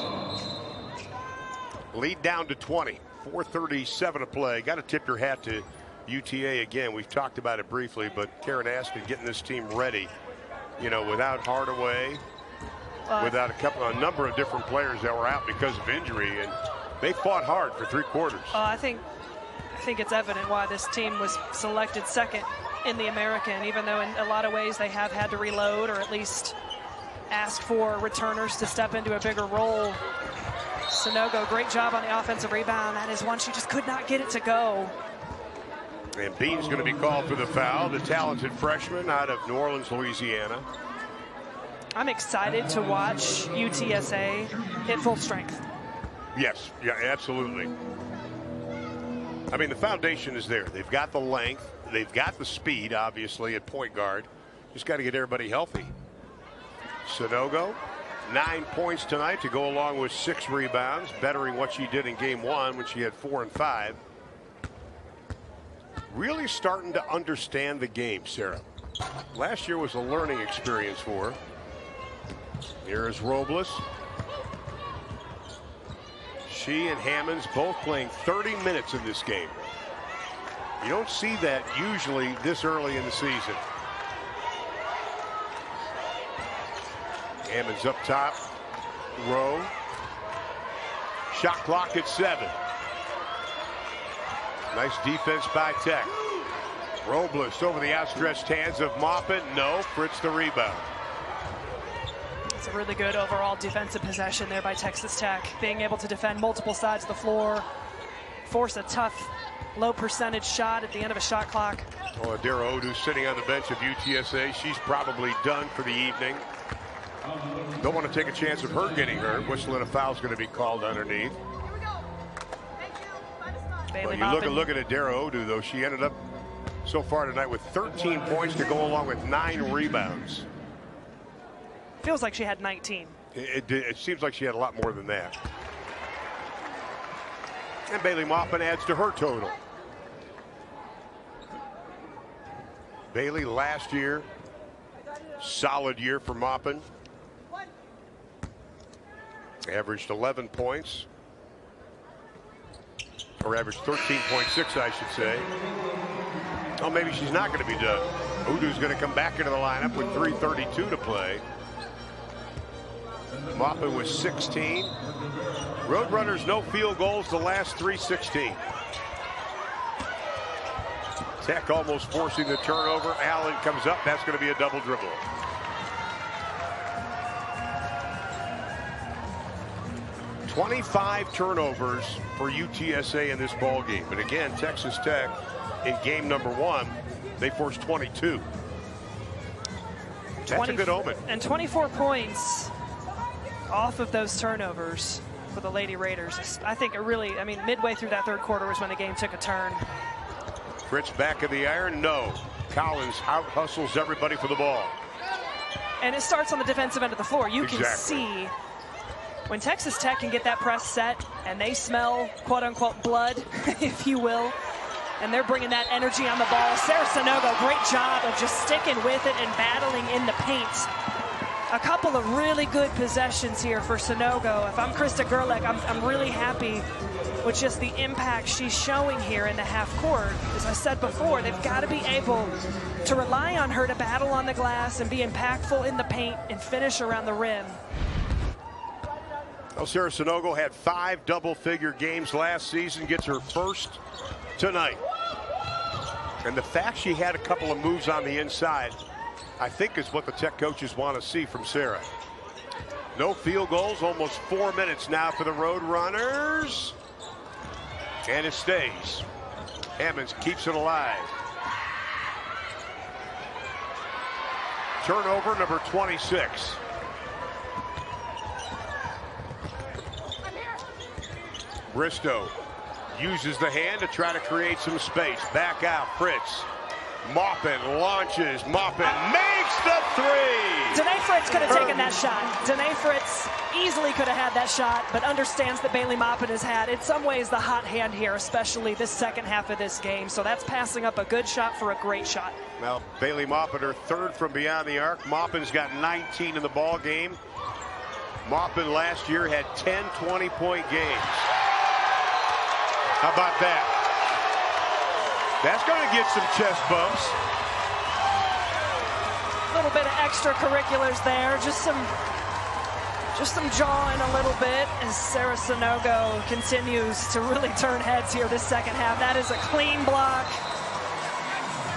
Lead down to 20. 4:37 to play. Got to tip your hat to UTA again. We've talked about it briefly, but Karen Aston getting this team ready. You know, without Hardaway, without a number of different players that were out because of injury, and they fought hard for 3 quarters. I think it's evident why this team was selected second in the American, even though in a lot of ways they have had to reload or at least ask for returners to step into a bigger role. Sanogo, great job on the offensive rebound. That is one she just could not get it to go. And Bean's going to be called for the foul, the talented freshman out of New Orleans, Louisiana. I'm excited to watch UTSA at full strength. Yes, yeah, absolutely. I mean, the foundation is there. They've got the length. They've got the speed, obviously, at point guard. Just got to get everybody healthy. Sanogo, 9 points tonight to go along with 6 rebounds, bettering what she did in game 1 when she had 4 and 5. Really starting to understand the game, Sarah. Last year was a learning experience for her. Here is Robles. She and Hammonds both playing 30 minutes in this game. You don't see that usually this early in the season. Hammonds up top. Rowe. Shot clock at 7. Nice defense by Tech. Robles over the outstretched hands of Moffitt. No, Fritz the rebound. It's a really good overall defensive possession there by Texas Tech, being able to defend multiple sides of the floor, force a tough, low percentage shot at the end of a shot clock. Well, 𝗿𝗲𝗱𝗆 sitting on the bench of UTSA. She's probably done for the evening. Don't want to take a chance of her getting hurt. Whistling a foul is going to be called underneath. Well, you looking at 𝗿𝗲𝗱𝗆, though. She ended up so far tonight with 13 points to go along with 9 rebounds. Feels like she had 19. It seems like she had a lot more than that. And Bailey Maupin adds to her total. Bailey last year, solid year for Maupin. Averaged 11 points. Or averaged 13.6, I should say. Oh, maybe she's not going to be done. Udu's going to come back into the lineup with 3:32 to play. Maupin was 16. Roadrunners no field goals the last 3:16. Tech almost forcing the turnover. Allen comes up. That's going to be a double dribble. '25 turnovers for UTSA in this ball game. But again, Texas Tech in game number 1, they forced 22. That's a good omen. And 24 points off of those turnovers for the Lady Raiders. I think it really, I mean, midway through that third quarter was when the game took a turn. Fritz back of the iron, no. Collins out hustles everybody for the ball. And it starts on the defensive end of the floor. You can see when Texas Tech can get that press set and they smell quote unquote blood, if you will, and they're bringing that energy on the ball. Sarah Sanogo, great job of just sticking with it and battling in the paint. A couple of really good possessions here for Sanogo. If I'm Krista Gerlich, I'm really happy with just the impact she's showing here in the half court. As I said before, they've got to be able to rely on her to battle on the glass and be impactful in the paint and finish around the rim. Well, Sarah Sanogo had 5 double-figure games last season, gets her first tonight. And the fact she had a couple of moves on the inside, I think, is what the Tech coaches want to see from Sarah. No field goals, almost 4 minutes now for the Roadrunners. And it stays. Hammonds keeps it alive. Turnover number 26. Bristow uses the hand to try to create some space. Back out, Fritz. Maupin launches. Maupin makes the 3. Danae Fritz could have taken that shot. Danae Fritz easily could have had that shot, but understands that Bailey Maupin has had, in some ways, the hot hand here, especially this second half of this game. So that's passing up a good shot for a great shot. Well, Bailey Maupin, her 3rd from beyond the arc. Maupin's got 19 in the ball game. Maupin last year had 10 20-point games. How about that? That's going to get some chest bumps. A little bit of extracurriculars there. Just some jawing a little bit as Sarah Sanogo continues to really turn heads here this second half. That is a clean block.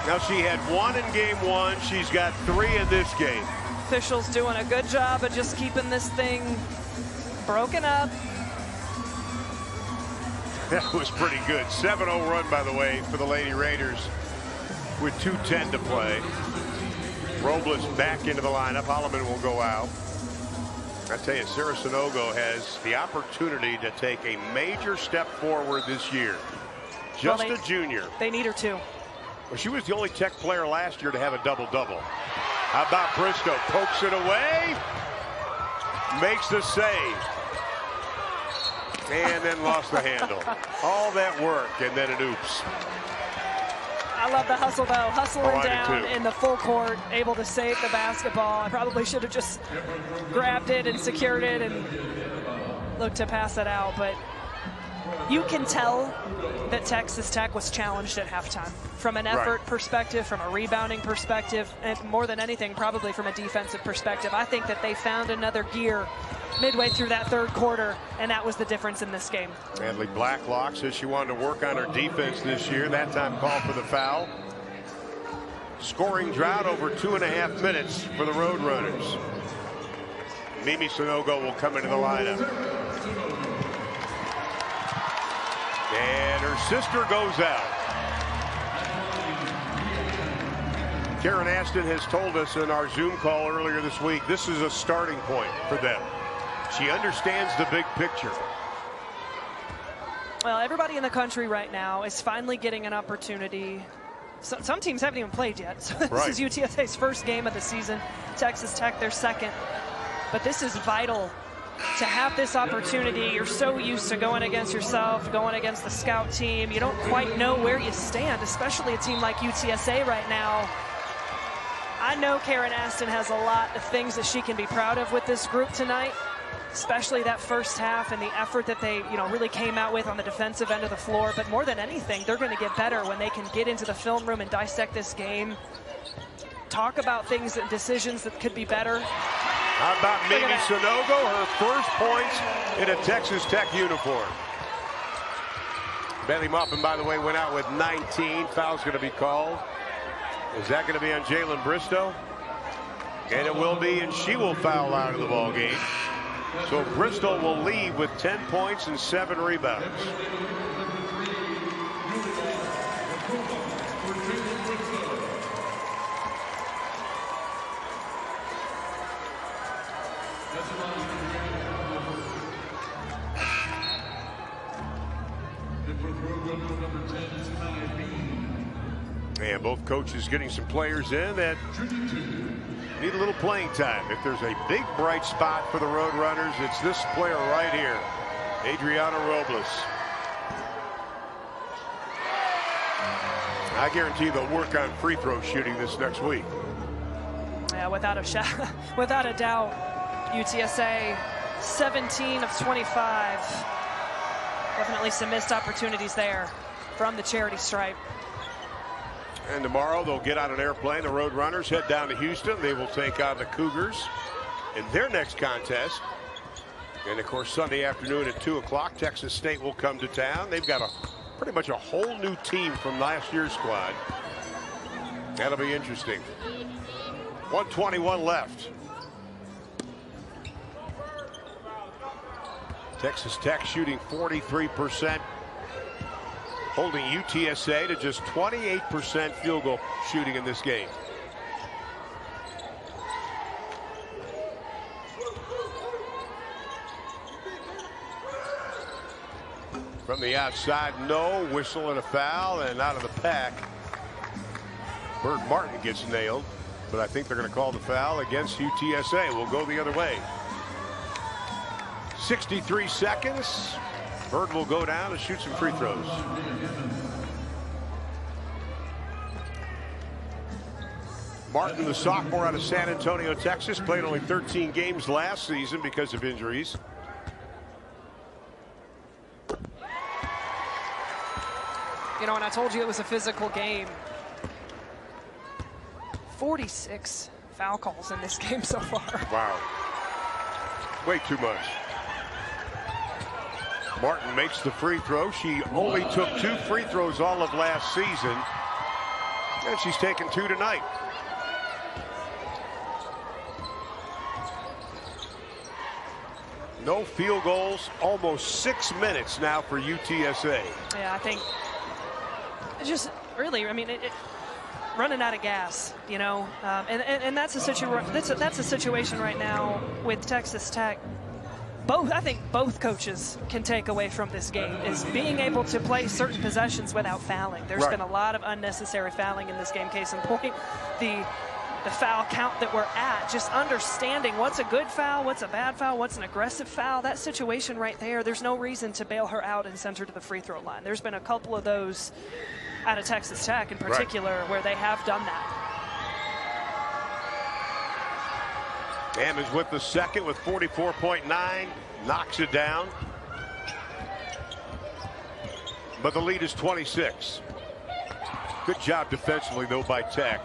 Now she had 1 in game 1. She's got 3 in this game. Officials doing a good job of just keeping this thing broken up. That was pretty good. 7-0 run, by the way, for the Lady Raiders with 2:10 to play. Robles back into the lineup. Holloman will go out. I tell you, Sarah Sanogo has the opportunity to take a major step forward this year. Just a junior. They need her to. Well, she was the only Tech player last year to have a double-double. How about Bristow? Pokes it away. Makes the save. And then lost the handle. All that work, and then an oops. I love the hustle, though. Hustling down in the full court, able to save the basketball. I probably should have just grabbed it and secured it and looked to pass it out. But you can tell that Texas Tech was challenged at halftime from an effort perspective, from a rebounding perspective, and more than anything, probably from a defensive perspective. I think that they found another gear midway through that third quarter, and that was the difference in this game. Natalie Blacklock says she wanted to work on her defense this year. That time called for the foul. Scoring drought over 2.5 minutes for the Roadrunners. Mimi Sonogo will come into the lineup. And her sister goes out. Karen Aston has told us in our Zoom call earlier this week, this is a starting point for them. She understands the big picture. Well, everybody in the country right now is finally getting an opportunity. Some teams haven't even played yet. So this is UTSA's first game of the season. Texas Tech, their second. But this is vital to have this opportunity. You're so used to going against yourself, going against the scout team. You don't quite know where you stand, especially a team like UTSA right now. I know Karen Aston has a lot of things that she can be proud of with this group tonight, especially that first half and the effort that they, really came out with on the defensive end of the floor. But more than anything, they're going to get better when they can get into the film room and dissect this game, talk about things and decisions that could be better. How about Mimi Sonogo, her first points in a Texas Tech uniform. Bailey Muffin, by the way, went out with 19. Foul's going to be called. Is that going to be on Jalen Bristow? And it will be, and she will foul out of the ball game. So Bristol will leave with 10 points and 7 rebounds. And both coaches getting some players in that need a little playing time. If there's a big bright spot for the Roadrunners, it's this player right here, Adriana Robles. I guarantee they'll work on free throw shooting this next week. Yeah, without a doubt, UTSA 17 of 25. Definitely some missed opportunities there from the charity stripe. And tomorrow they'll get on an airplane. The Roadrunners head down to Houston. They will take on the Cougars in their next contest. And of course, Sunday afternoon at 2 o'clock, Texas State will come to town. They've got pretty much a whole new team from last year's squad. That'll be interesting. 1:21 left. Texas Tech shooting 43%. Holding UTSA to just 28% field goal shooting in this game. From the outside, no, whistle and a foul, and out of the pack. Bird Martin gets nailed, but I think they're going to call the foul against UTSA. We'll go the other way. 63 seconds. Bird will go down and shoot some free throws. Martin, the sophomore out of San Antonio, Texas, played only 13 games last season because of injuries. And I told you it was a physical game. 46 foul calls in this game so far. Wow. Way too much. Martin makes the free throw. She only took 2 free throws all of last season, and she's taken 2 tonight. No field goals, almost 6 minutes now for UTSA. Yeah, I think it's just really, running out of gas, and that's a situation right now with Texas Tech. I think both coaches can take away from this game is being able to play certain possessions without fouling. There's been a lot of unnecessary fouling in this game. Case in point, the foul count that we're at, just understanding what's a good foul, what's a bad foul, what's an aggressive foul. That situation right there, there's no reason to bail her out and send her to the free throw line. There's been a couple of those out of Texas Tech in particular where they have done that. Hammons with the second with 44.9, knocks it down. But the lead is 26. Good job defensively, though, by Tech.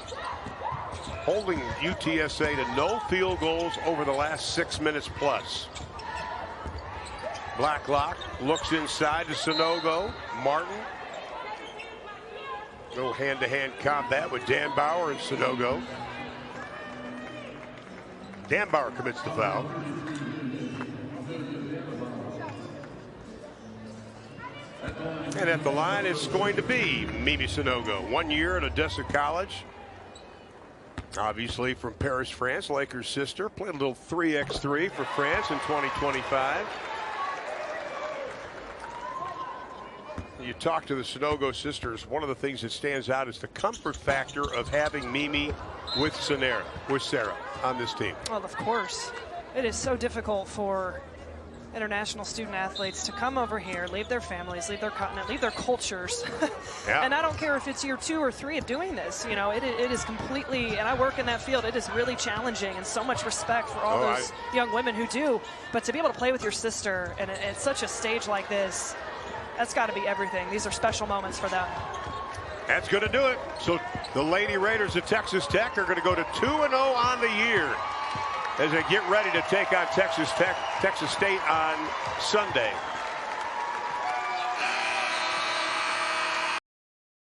Holding UTSA to no field goals over the last 6 minutes plus. Blacklock looks inside to Sonogo. Martin. Little hand-to-hand combat with Dan Bauer and Sonogo. Danbauer commits the foul. And at the line, it's going to be Mimi Sanogo. 1 year at Odessa College. Obviously from Paris, France, Lakers' sister. Played a little 3x3 for France in 2025. You talk to the Sanogo sisters, one of the things that stands out is the comfort factor of having Mimi with Sarah on this team. Well, of course. It is so difficult for international student athletes to come over here, leave their families, leave their continent, leave their cultures. Yeah. And I don't care if it's year 2 or 3 of doing this. You know, it is completely, and I work in that field, it is really challenging, and so much respect for all those young women who do. But to be able to play with your sister and at such a stage like this, that's got to be everything. These are special moments for them. That's going to do it. So the Lady Raiders of Texas Tech are going to go to 2-0 on the year as they get ready to take on Texas State on Sunday.